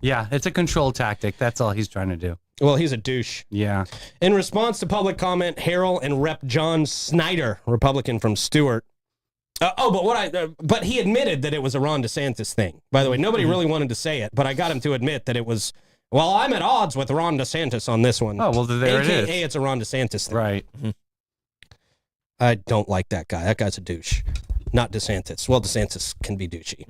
Yeah, it's a control tactic. That's all he's trying to do. Well, he's a douche. Yeah. In response to public comment, Harrell and Rep. John Snyder, Republican from Stewart. But he admitted that it was a Ron DeSantis thing. By the way, nobody really wanted to say it, but I got him to admit that it was, well, I'm at odds with Ron DeSantis on this one. Oh, well, there it is. AKA, it's a Ron DeSantis thing. Right. I don't like that guy. That guy's a douche. Not DeSantis. Well, DeSantis can be douchey.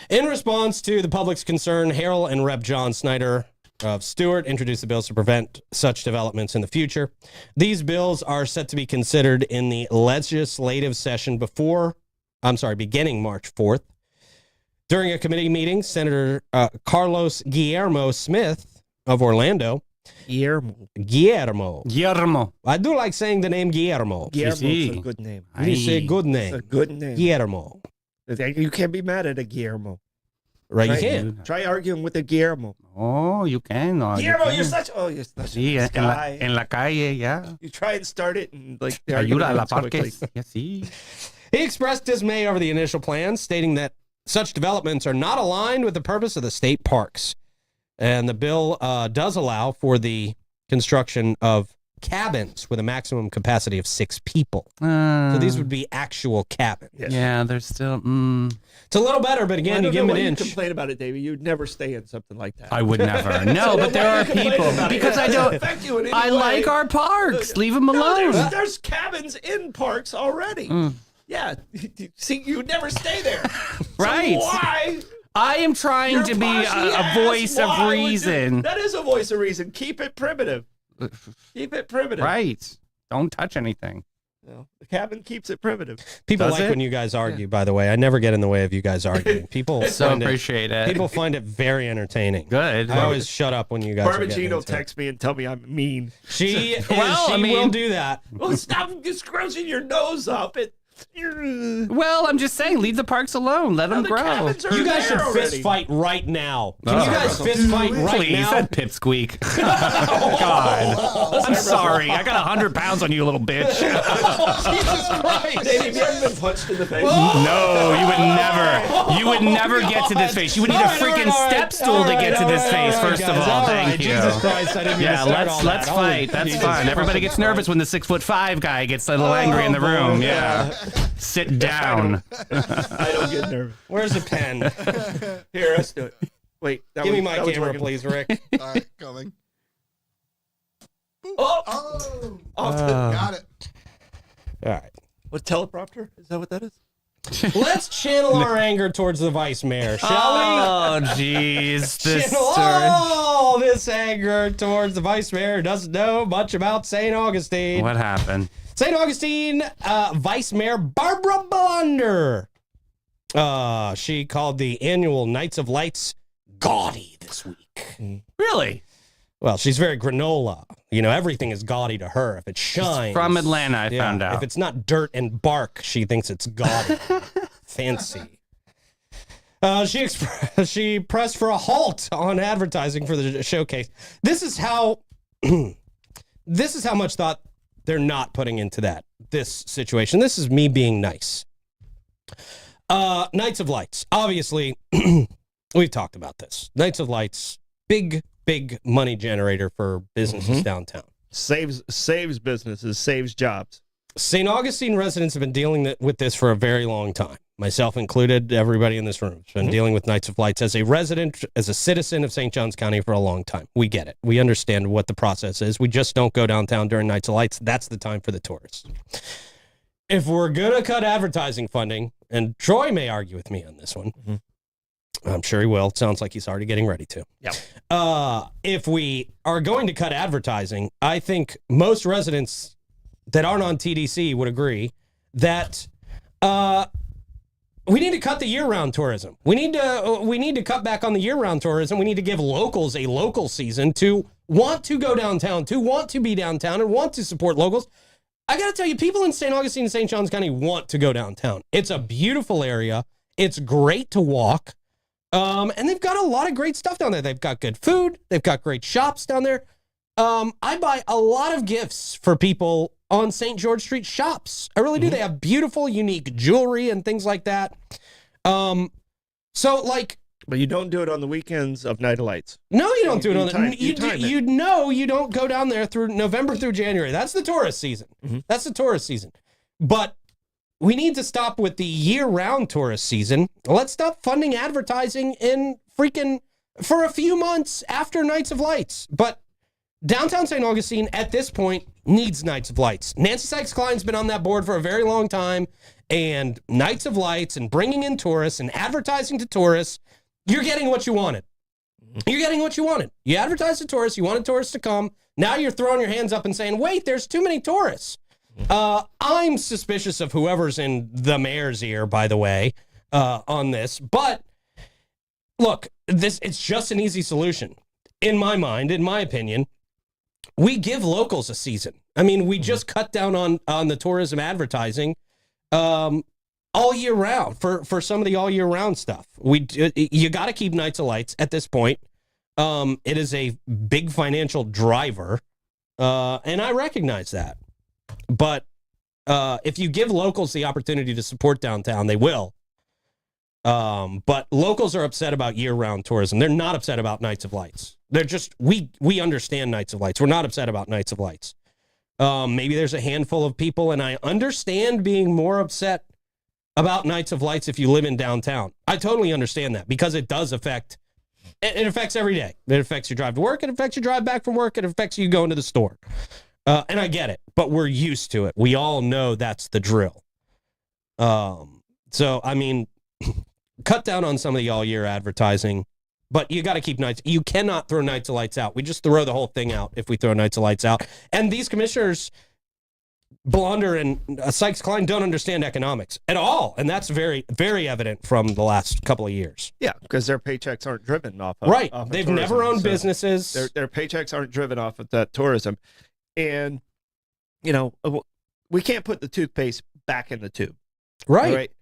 In response to the public's concern, Harrell and Rep. John Snyder of Stewart introduced the bills to prevent such developments in the future. These bills are set to be considered in the legislative session beginning March 4th. During a committee meeting, Senator Carlos Guillermo Smith of Orlando. Guillermo. I do like saying the name Guillermo. Guillermo's a good name. It's a good name. It's a good name. Guillermo. You can't be mad at a Guillermo. Right, you can. Try arguing with a Guillermo. Oh, you can. No, Guillermo, you're such a Sí, en la calle, yeah. You try and start it and like Ayuda a la parques. Yeah, sí. He expressed dismay over the initial plans, stating that such developments are not aligned with the purpose of the state parks. And the bill does allow for the construction of cabins with a maximum capacity of 6 people. So these would be actual cabins. Yeah, they're still... It's a little better, but again, you give them an inch. You complain about it, David. You'd never stay in something like that. I would never. No, but there are people. Because I don't... I like our parks. Leave them alone. No, there's cabins in parks already. Yeah. See, you would never stay there. Right. So why I am trying to be a voice of reason. That is a voice of reason. Keep it primitive. Keep it primitive. Right. Don't touch anything. The cabin keeps it primitive. People Does like it? when you guys argue, by the way. I never get in the way of you guys arguing. People So find appreciate it. People find it very entertaining. Good. I always shut up when you guys are getting Barbagino into it. text me and tell me I'm mean. She Well, I mean- will do that. Well, stop scrunching your nose up. Well, I'm just saying, leave the parks alone. Let them The grow. cabins are You guys there should already. fist fight right now. Can Oh. you guys fist fight right Please, now? that pipsqueak. God. I'm sorry. I got 100 pounds on you, little bitch. Jesus Christ! Dave, have you ever been punched in the face? No, you would never. You would never get to this face. You would need a freaking step stool to get to this face, first of all. Thank you. Jesus Christ, I didn't mean Yeah, to start all let's that. fight. That's fine. Everybody gets nervous when the 6'5" guy gets a little angry in the room. Yeah. Sit down. I don't get nervous. Where's the pen? Here, let's do it. Wait, Give me my camera, please, Rick. All right, coming. Oh, Oh, got it. All right. what teleprompter? Is that what that is? Let's channel our anger towards the vice mayor, shall Oh, jeez. we? This Channel story. all this anger towards the vice mayor who doesn't know much about St. Augustine. What happened? St. Augustine Vice Mayor Barbara Blunder. She called the annual Nights of Lights gaudy this week. Really? Well, she's very granola. You know, everything is gaudy to her. If it shines. From Atlanta, I found out. If it's not dirt and bark, she thinks it's gaudy. Fancy. She pressed for a halt on advertising for the showcase. This is how much thought they're not putting into this situation. This is me being nice. Nights of Lights. Obviously, we've talked about this. Nights of Lights, big money generator for businesses downtown. Saves businesses, saves jobs. St. Augustine residents have been dealing with this for a very long time. Myself included, everybody in this room has been dealing with Nights of Lights as a resident, as a citizen of St. Johns County for a long time. We get it. We understand what the process is. We just don't go downtown during Nights of Lights. That's the time for the tourists. If we're going to cut advertising funding, and Troy may argue with me on this one, I'm sure he will. It sounds like he's already getting ready to. Yeah. If we are going to cut advertising, I think most residents that aren't on TDC would agree that we need to cut the year-round tourism. We need to cut back on the year-round tourism. We need to give locals a local season to want to go downtown, to want to be downtown, and want to support locals. I got to tell you, people in St. Augustine and St. Johns County want to go downtown. It's a beautiful area. It's great to walk. And they've got a lot of great stuff down there. They've got good food. They've got great shops down there. I buy a lot of gifts for people on St. George Street shops. I really do. They have beautiful, unique jewelry and things like that. But you don't do it on the weekends of Night of Lights. No, you don't do it You on time- the. you time it. You know, you don't go down there through November through January. That's the tourist season. That's the tourist season. But we need to stop with the year-round tourist season. Let's stop funding advertising in for a few months after Nights of Lights. But downtown St. Augustine at this point needs Nights of Lights. Nancy Sykes-Klein's been on that board for a very long time, and Nights of Lights and bringing in tourists and advertising to tourists, you're getting what you wanted. You're getting what you wanted. You advertised to tourists. You wanted tourists to come. Now you're throwing your hands up and saying, wait, there's too many tourists. I'm suspicious of whoever's in the mayor's ear, by the way, on this. But look, it's just an easy solution. In my mind, in my opinion, we give locals a season. I mean, we just cut down on the tourism advertising all year round for some of the all year round stuff. You got to keep Nights of Lights at this point. It is a big financial driver, and I recognize that. But if you give locals the opportunity to support downtown, they will. But locals are upset about year-round tourism. They're not upset about Nights of Lights. They're just, we understand Nights of Lights. We're not upset about Nights of Lights. Maybe there's a handful of people, and I understand being more upset about Nights of Lights if you live in downtown. I totally understand that because it does affect, it affects every day. It affects your drive to work. It affects your drive back from work. It affects you going to the store. And I get it, but we're used to it. We all know that's the drill. So, I mean, cut down on some of the all-year advertising, but you got to keep nights. You cannot throw Nights of Lights out. We just throw the whole thing out if we throw Nights of Lights out. And these commissioners, Blonder and Sykes-Klein, don't understand economics at all, and that's very, very evident from the last couple of years. Yeah, because their paychecks aren't driven off of Right. off of They've tourism. never owned So businesses. Their paychecks aren't driven off of that tourism, and we can't put the toothpaste back in the tube. Right.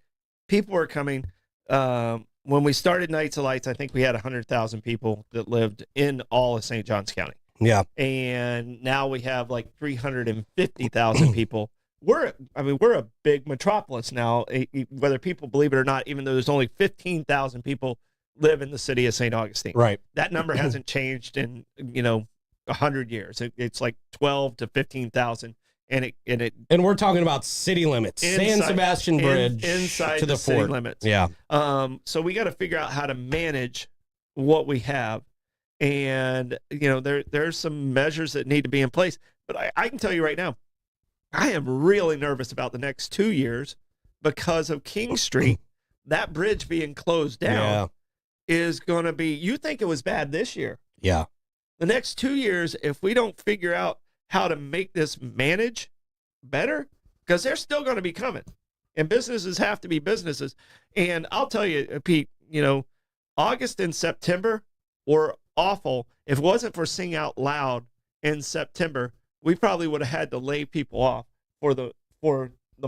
People are coming. When we started Nights of Lights, I think we had 100,000 people that lived in all of St. Johns County. Yeah. And now we have like 350,000 people. We're a big metropolis now, whether people believe it or not, even though there's only 15,000 people live in the city of St. Augustine. Right. That number hasn't changed in, 100 years. It's like 12 to 15,000. And we're talking about city limits, San Sebastian Bridge inside to the city fort. limits. Yeah. So we got to figure out how to manage what we have. And, there's some measures that need to be in place. But I can tell you right now, I am really nervous about the next 2 years because of King Street. That bridge being closed down is going to be, you think it was bad this year. Yeah. The next 2 years, if we don't figure out how to make this manage better, because they're still going to be coming. And businesses have to be businesses. And I'll tell you, Pete, August and September were awful. If it wasn't for Sing Out Loud in September, we probably would have had to lay people off for the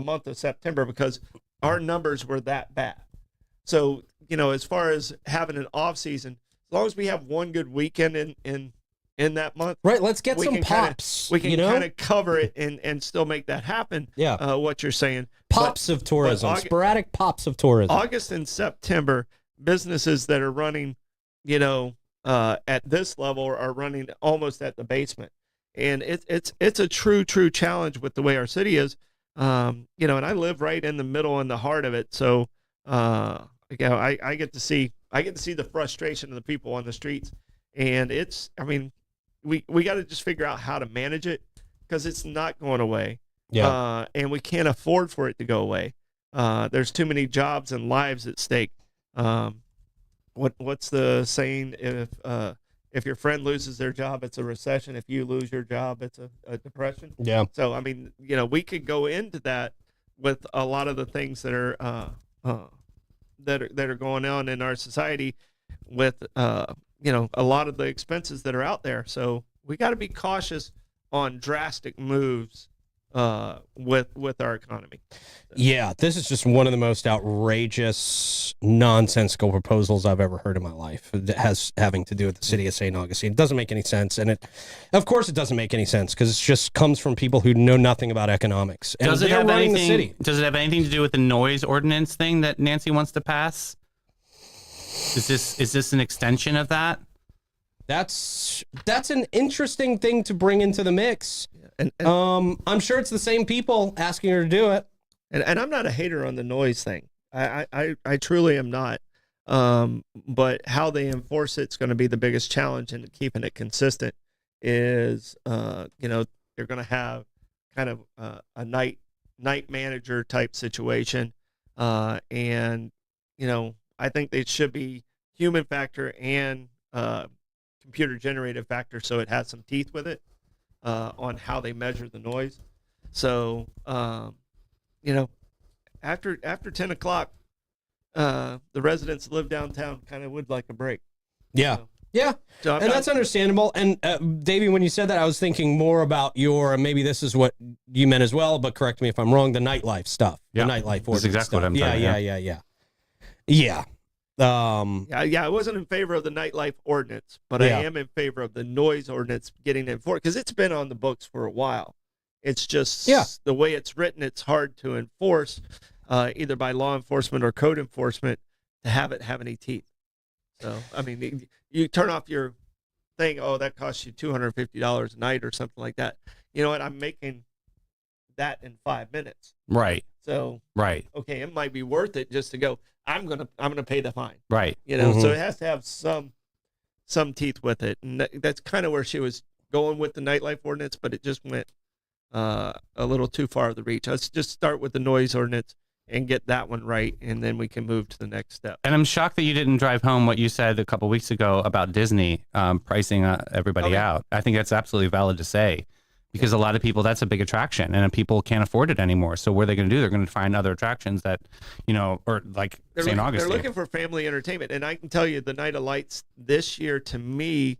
month of September because our numbers were that bad. So, as far as having an off season, as long as we have one good weekend in that month, right? Let's get we some can pops. we can kind of cover it and still make that happen. Yeah. What you're saying, pops of tourism, sporadic pops of tourism. August and September, businesses that are running, at this level are running almost at the basement, and it's a true challenge with the way our city is. And I live right in the middle and the heart of it, so I get to see the frustration of the people on the streets, and we got to just figure out how to manage it because it's not going away. Yeah. And we can't afford for it to go away. There's too many jobs and lives at stake. What's the saying? If your friend loses their job, it's a recession. If you lose your job, it's a depression. Yeah. So we could go into that with a lot of the things that are that are going on in our society with a lot of the expenses that are out there. So we got to be cautious on drastic moves with our economy. Yeah, this is just one of the most outrageous, nonsensical proposals I've ever heard in my life. It has having to do with the city of St. Augustine. It doesn't make any sense, and of course, it doesn't make any sense because it just comes from people who know nothing about economics. And Does it have running anything? the city. Does it have anything to do with the noise ordinance thing that Nancy wants to pass? Is this an extension of that? That's an interesting thing to bring into the mix. And I'm sure it's the same people asking her to do it. And I'm not a hater on the noise thing. I truly am not. But how they enforce it's going to be the biggest challenge in keeping it consistent. Is you're going to have kind of a night manager type situation, and I think they should be human factor and computer generated factor, so it has some teeth with it on how they measure the noise. So after 10 o'clock, the residents that live downtown kind of would like a break. Yeah. So, Yeah. so And that's understandable. And Davey, when you said that, I was thinking more about maybe this is what you meant as well, but correct me if I'm wrong, the nightlife stuff. Yeah. The nightlife That's ordinance exactly stuff. what I'm talking about. Yeah. I wasn't in favor of the nightlife ordinance, but Yeah. I am in favor of the noise ordinance getting enforced because it's been on the books for a while. It's just the way it's written, it's hard to enforce either by law enforcement or code enforcement to have it have any teeth. So, you turn off your thing, that costs you $250 a night or something like that. You know what? I'm making that in 5 minutes. Right. So, Right. okay, it might be worth it just to go, I'm going to pay the fine. Right. So it has to have some teeth with it. And that's kind of where she was going with the nightlife ordinance, but it just went a little too far of the reach. Let's just start with the noise ordinance and get that one right, and then we can move to the next step. And I'm shocked that you didn't drive home what you said a couple weeks ago about Disney pricing everybody out. I think that's absolutely valid to say, because a lot of people, that's a big attraction, and people can't afford it anymore. So what are they going to do? They're going to find other attractions that, or like St. Augustine. They're looking for family entertainment, and I can tell you, the Night of Lights this year to me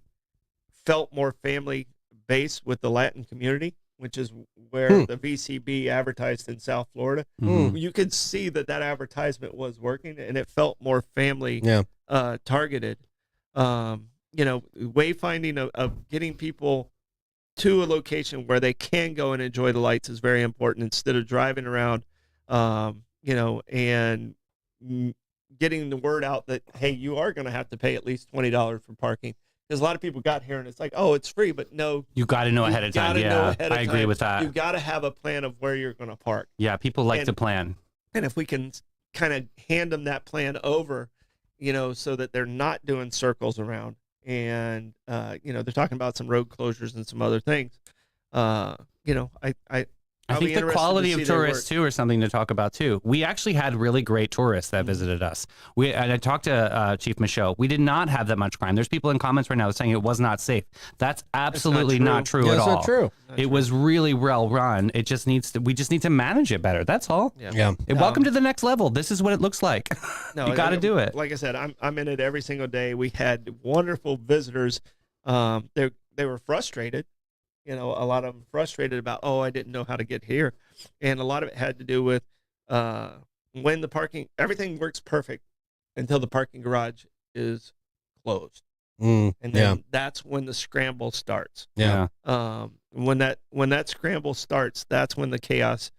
felt more family based with the Latin community, which is where the VCB advertised in South Florida. You could see that advertisement was working, and it felt more family targeted. Wayfinding of getting people to a location where they can go and enjoy the lights is very important, instead of driving around, and getting the word out that, hey, you are going to have to pay at least $20 for parking. Because a lot of people got here and it's like, oh, it's free, but no. You got to know ahead of time. Yeah, I agree with that. You've got to have a plan of where you're going to park. Yeah, people like to plan. And if we can kind of hand them that plan over, so that they're not doing circles around, and they're talking about some road closures and some other things. I think the quality of tourists too, is something to talk about too. We actually had really great tourists that visited us. I talked to Chief Michaud. We did not have that much crime. There's people in comments right now saying it was not safe. That's absolutely not true at all. That's not true. It was really well run. We just need to manage it better. That's all. Yeah. And welcome to the next level. This is what it looks like. You got to do it. Like I said, I'm in it every single day. We had wonderful visitors. They were frustrated. A lot of them frustrated about, I didn't know how to get here. And a lot of it had to do with when the parking, everything works perfect until the parking garage is closed. And then that's when the scramble starts. Yeah. When that scramble starts, that's when the chaos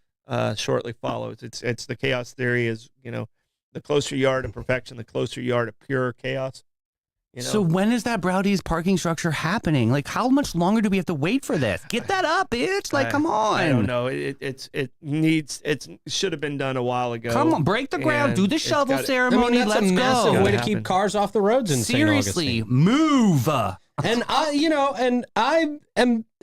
shortly follows. It's the chaos theory is, the closer you are to perfection, the closer you are to pure chaos. So when is that Browdy's parking structure happening? Like, how much longer do we have to wait for this? Get that up, bitch! Like, come on. I don't know. It should have been done a while ago. Come on, break the ground, do the shovel ceremony. That's let's a massive go. way to keep cars off the roads in St. Seriously, Augustine. move. And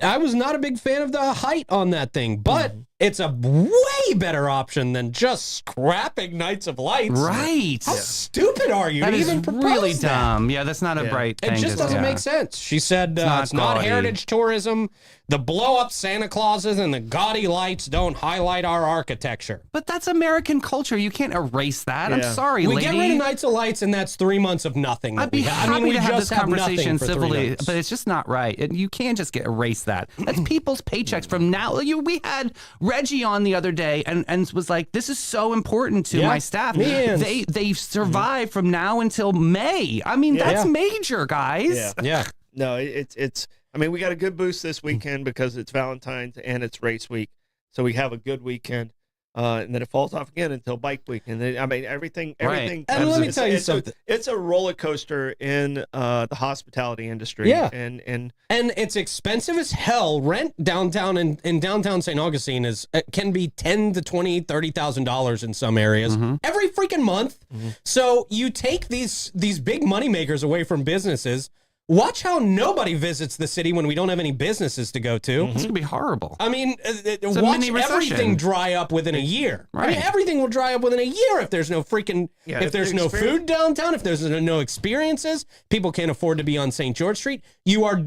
I was not a big fan of the height on that thing, but it's a way better option than just scrapping Nights of Lights. Right. How stupid are you That to is even propose really that? dumb. Yeah, that's not a bright thing. It just doesn't make sense. She said it's not Gaudy. heritage tourism. The blow-up Santa Clauses and the gaudy lights don't highlight our architecture. But that's American culture. You can't erase that. I'm sorry, We lady. get rid of Nights of Lights, and that's 3 months of nothing. I'd be happy we to have just this conversation for 3 civilly, months. but it's just not right. You can't just erase that. That's people's paychecks from now. We had Reggie on the other day and was like, "This is so important to my staff. They survive from now until May. I mean, that's major, guys." Yeah. No, it's. I mean, we got a good boost this weekend because it's Valentine's and it's race week, so we have a good weekend. And then it falls off again until bike week, and then everything. And let me tell you something. It's a roller coaster in the hospitality industry. Yeah, and it's expensive as hell. Rent downtown in downtown St. Augustine can be $10,000 to $20,000-$30,000 in some areas every freaking month. So you take these big money makers away from businesses. Watch how nobody visits the city when we don't have any businesses to go to. It's gonna be horrible. I mean, watch everything dry up within a year. Right. I mean, everything will dry up within a year if there's no freaking, if there's no food downtown, if there's no experiences, people can't afford to be on St. George Street. You are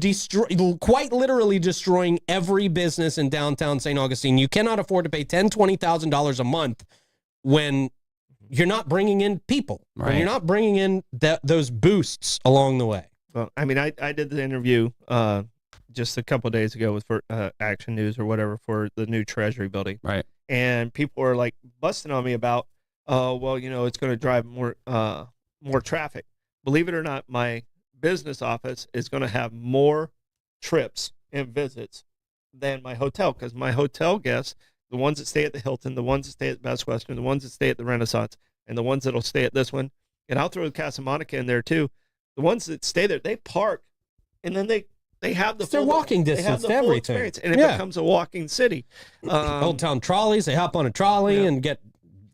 quite literally destroying every business in downtown St. Augustine. You cannot afford to pay $10,000, $20,000 a month when you're not bringing in people. Right. When you're not bringing in those boosts along the way. Well, I mean, I did the interview just a couple of days ago with Action News or whatever for the new Treasury building. Right. And people were like busting on me about, it's going to drive more traffic. Believe it or not, my business office is going to have more trips and visits than my hotel, because my hotel guests, the ones that stay at the Hilton, the ones that stay at Best Western, the ones that stay at the Renaissance, and the ones that'll stay at this one, and I'll throw the Casa Monica in there too. The ones that stay there, they park, and then they have the full walking distance to everything, and it becomes a walking city. Old Town trolleys, they hop on a trolley and get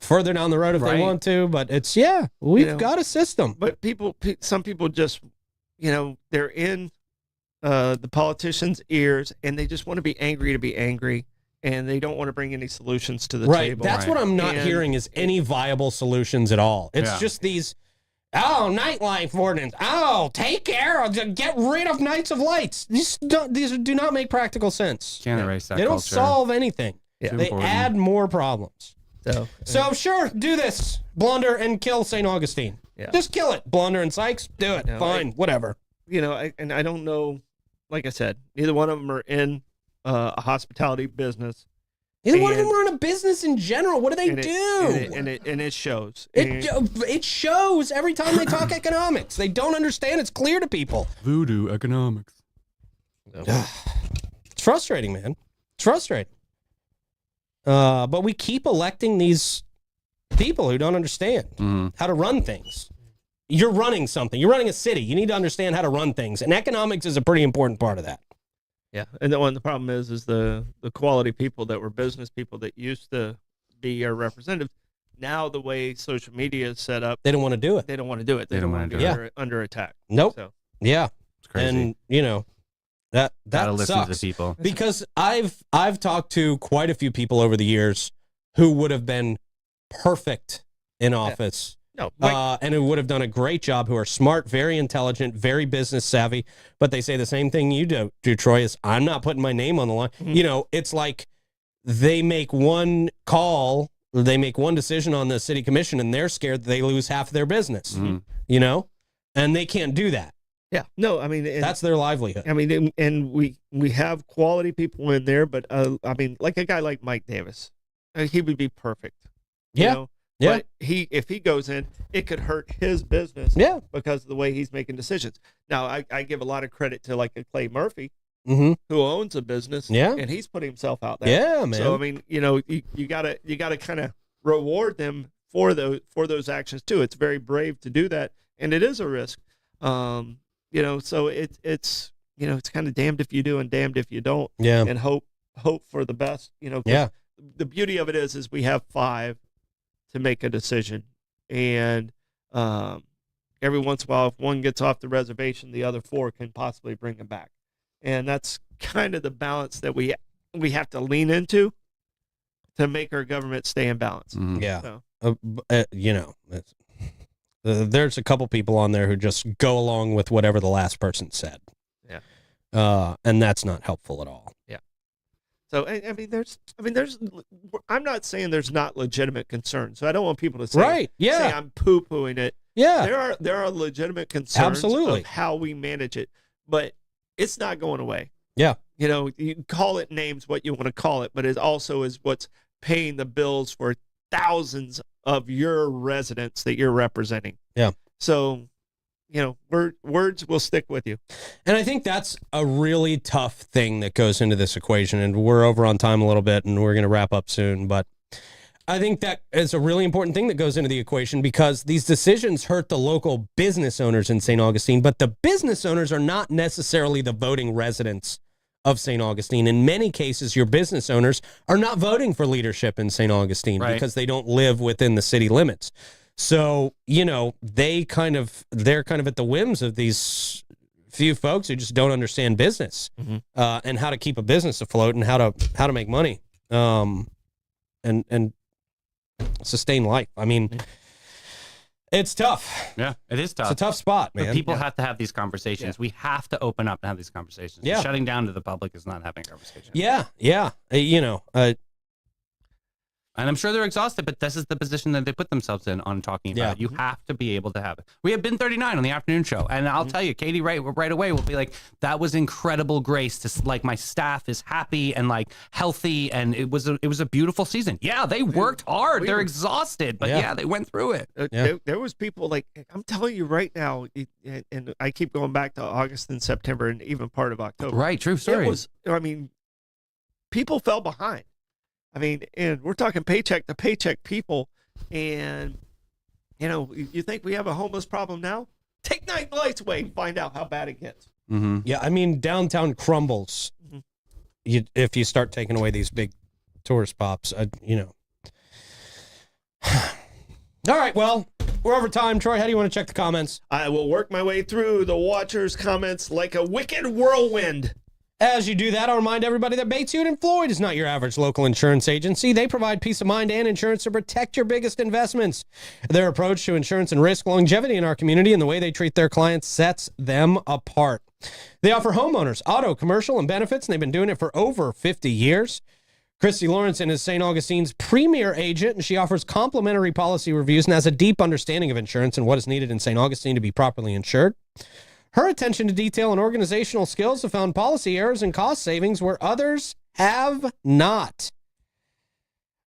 further down the road if they want to. But it's we've got a system. But some people just, they're in the politicians' ears, and they just want to be angry, and they don't want to bring any solutions to the Right. table. That's what I'm not And- hearing is any viable solutions at all. It's Yeah. just these, oh, nightlife ordinance. Oh, take care of, get rid of nights of lights. These do not make practical sense. Can't erase that They don't culture. solve anything. Yeah. They important. add more problems. So, Sure, do this. Blunder and kill St. Augustine. Yeah. Just kill it. Blunder and Sykes, do it. No, Fine, whatever. I don't know. Like I said, neither one of them are in a hospitality business. Neither one of And- them are in a business in general. What do they and do? and it shows. It shows every time they talk economics. They don't understand. It's clear to people. Voodoo economics. It's frustrating, man. It's frustrating. But we keep electing these people who don't understand how to run things. You're running something. You're running a city. You need to understand how to run things. And economics is a pretty important part of that. Yeah, and the problem is the quality people that were business people that used to be our representatives. Now the way social media is set up, They don't want to do it. they don't want to do it. They don't wanna to do it. under attack. Nope. So Yeah. It's crazy. And, that Gotta listen sucks. to the people. Because I've talked to quite a few people over the years who would have been perfect in office. no, And who would have done a great job, who are smart, very intelligent, very business savvy, but they say the same thing you do, Troy, is I'm not putting my name on the line. It's like they make one call, they make one decision on the city commission, and they're scared that they lose half of their business, and they can't do that. yeah, no, I mean That's their livelihood. I mean, and we have quality people in there, but I mean, like a guy like Mike Davis, he would be perfect. you Yeah. know? Yeah. But if he goes in, it could hurt his business. Yeah. Because of the way he's making decisions. Now, I give a lot of credit to like a Clay Murphy, Mm-hmm. who owns a business. Yeah. And he's put himself out there. Yeah, man. So I mean, you gotta kind of reward them for those actions too. It's very brave to do that, and it is a risk. So it's kind of damned if you do and damned if you don't. Yeah. And hope for the best. 'Cause Yeah. the beauty of it is we have 5 to make a decision, and every once in a while, if one gets off the reservation, the other 4 can possibly bring them back, and that's kind of the balance that we have to lean into to make our government stay in balance. Yeah. So, There's a couple people on there who just go along with whatever the last person said. Yeah. And that's not helpful at all. So I mean, there's. I'm not saying there's not legitimate concerns. So I don't want people to say, Right. Yeah. say I'm poo-pooing it. Yeah. There are legitimate concerns Absolutely. of how we manage it, but it's not going away. Yeah. You can call it names what you want to call it, but it also is what's paying the bills for thousands of your residents that you're representing. Yeah. So, words will stick with you. And I think that's a really tough thing that goes into this equation. And we're over on time a little bit, and we're going to wrap up soon. But I think that is a really important thing that goes into the equation, because these decisions hurt the local business owners in St. Augustine, but the business owners are not necessarily the voting residents of St. Augustine. In many cases, your business owners are not voting for leadership in St. Augustine because they don't live within the city limits. So, they're kind of at the whims of these few folks who just don't understand business and how to keep a business afloat and how to make money and sustain life. I mean, it's tough. Yeah, it is tough. It's a tough spot, man. But people have to have these conversations. We have to open up and have these conversations. Yeah. Shutting down to the public is not having a conversation. Yeah. And I'm sure they're exhausted, but this is the position that they put themselves in on talking about it. You have to be able to have it. We have been 39 on the afternoon show, and I'll tell you, Katie right away will be like, that was incredible grace to like, my staff is happy and like healthy, and it was a beautiful season. Yeah, they worked hard. They're exhausted, but yeah, they went through it. There was people like, I'm telling you right now, and I keep going back to August and September and even part of October. Right, true story. People fell behind. And we're talking paycheck to paycheck people. And, you think we have a homeless problem now? Take night lights away and find out how bad it gets. Mm-hmm. Yeah, downtown crumbles if you start taking away these big tourist pops, All right, well, we're over time. Troy, how do you want to check the comments? I will work my way through the watchers' comments like a wicked whirlwind. As you do that, I'll remind everybody that Bates, Hewitt & Floyd is not your average local insurance agency. They provide peace of mind and insurance to protect your biggest investments. Their approach to insurance and risk longevity in our community and the way they treat their clients sets them apart. They offer homeowners, auto, commercial, and benefits, and they've been doing it for over 50 years. Christy Lawrenson is St. Augustine's premier agent, and she offers complimentary policy reviews and has a deep understanding of insurance and what is needed in St. Augustine to be properly insured. Her attention to detail and organizational skills have found policy errors and cost savings where others have not.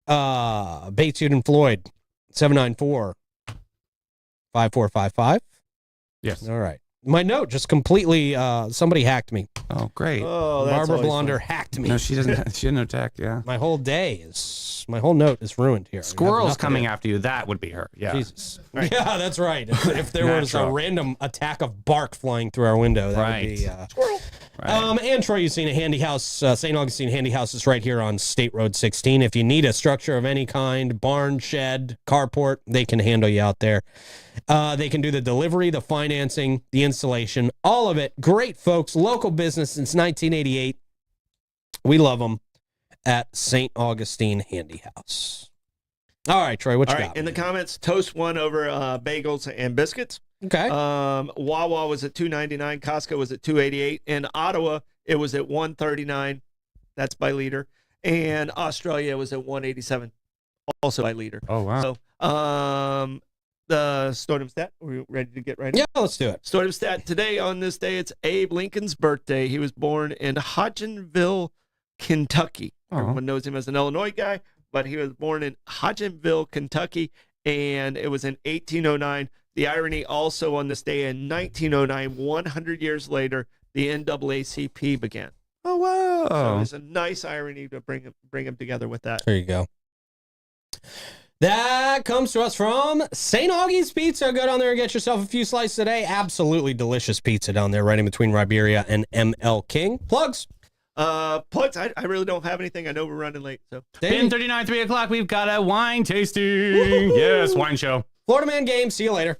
Bates, Hewitt & Floyd, 794-5455. Yes. All right. My note just completely, somebody hacked me. Oh, great. Oh, that's Barbara always Blonder fun. hacked me. No, she doesn't. She didn't attack. Yeah. My whole note is ruined here. Squirrels coming after you. That would be her. Yeah. Jesus. Right. Yeah, that's right. If there was a Natural. random attack of bark flying through our window, that would be... Squirrel. Right. And Troy, you've seen a handy house. St. Augustine Handy House is right here on State Road 16. If you need a structure of any kind, barn, shed, carport, they can handle you out there. They can do the delivery, the financing, the installation, all of it. Great folks, local business since 1988. We love them at St. Augustine Handy House. All right, Troy, what you All right, got? in the comments, Toast won over bagels and biscuits. Okay. Wawa was at $2.99. Costco was at $2.88. In Ottawa, it was at $1.39. That's by liter. And Australia was at $1.87, also by liter. Oh, wow. So, the Stordom stat. Are we ready to get right in? Yeah, let's do it. Stordom stat. Today, on this day, it's Abe Lincoln's birthday. He was born in Hodgenville, Kentucky. Everyone knows him as an Illinois guy, but he was born in Hodgenville, Kentucky, and it was in 1809. The irony also on this day in 1909, 100 years later, the NAACP began. Oh, wow. So it's a nice irony to bring him together with that. There you go. That comes to us from St. Augie's Pizza. Go down there and get yourself a few slices today. Absolutely delicious pizza down there, right in between Riberia and ML King. Plugs. Plugs. I really don't have anything. I know we're running late. So Bin 39, 3 o'clock. We've got a wine tasting. Yes, wine show. Florida Man game. See you later.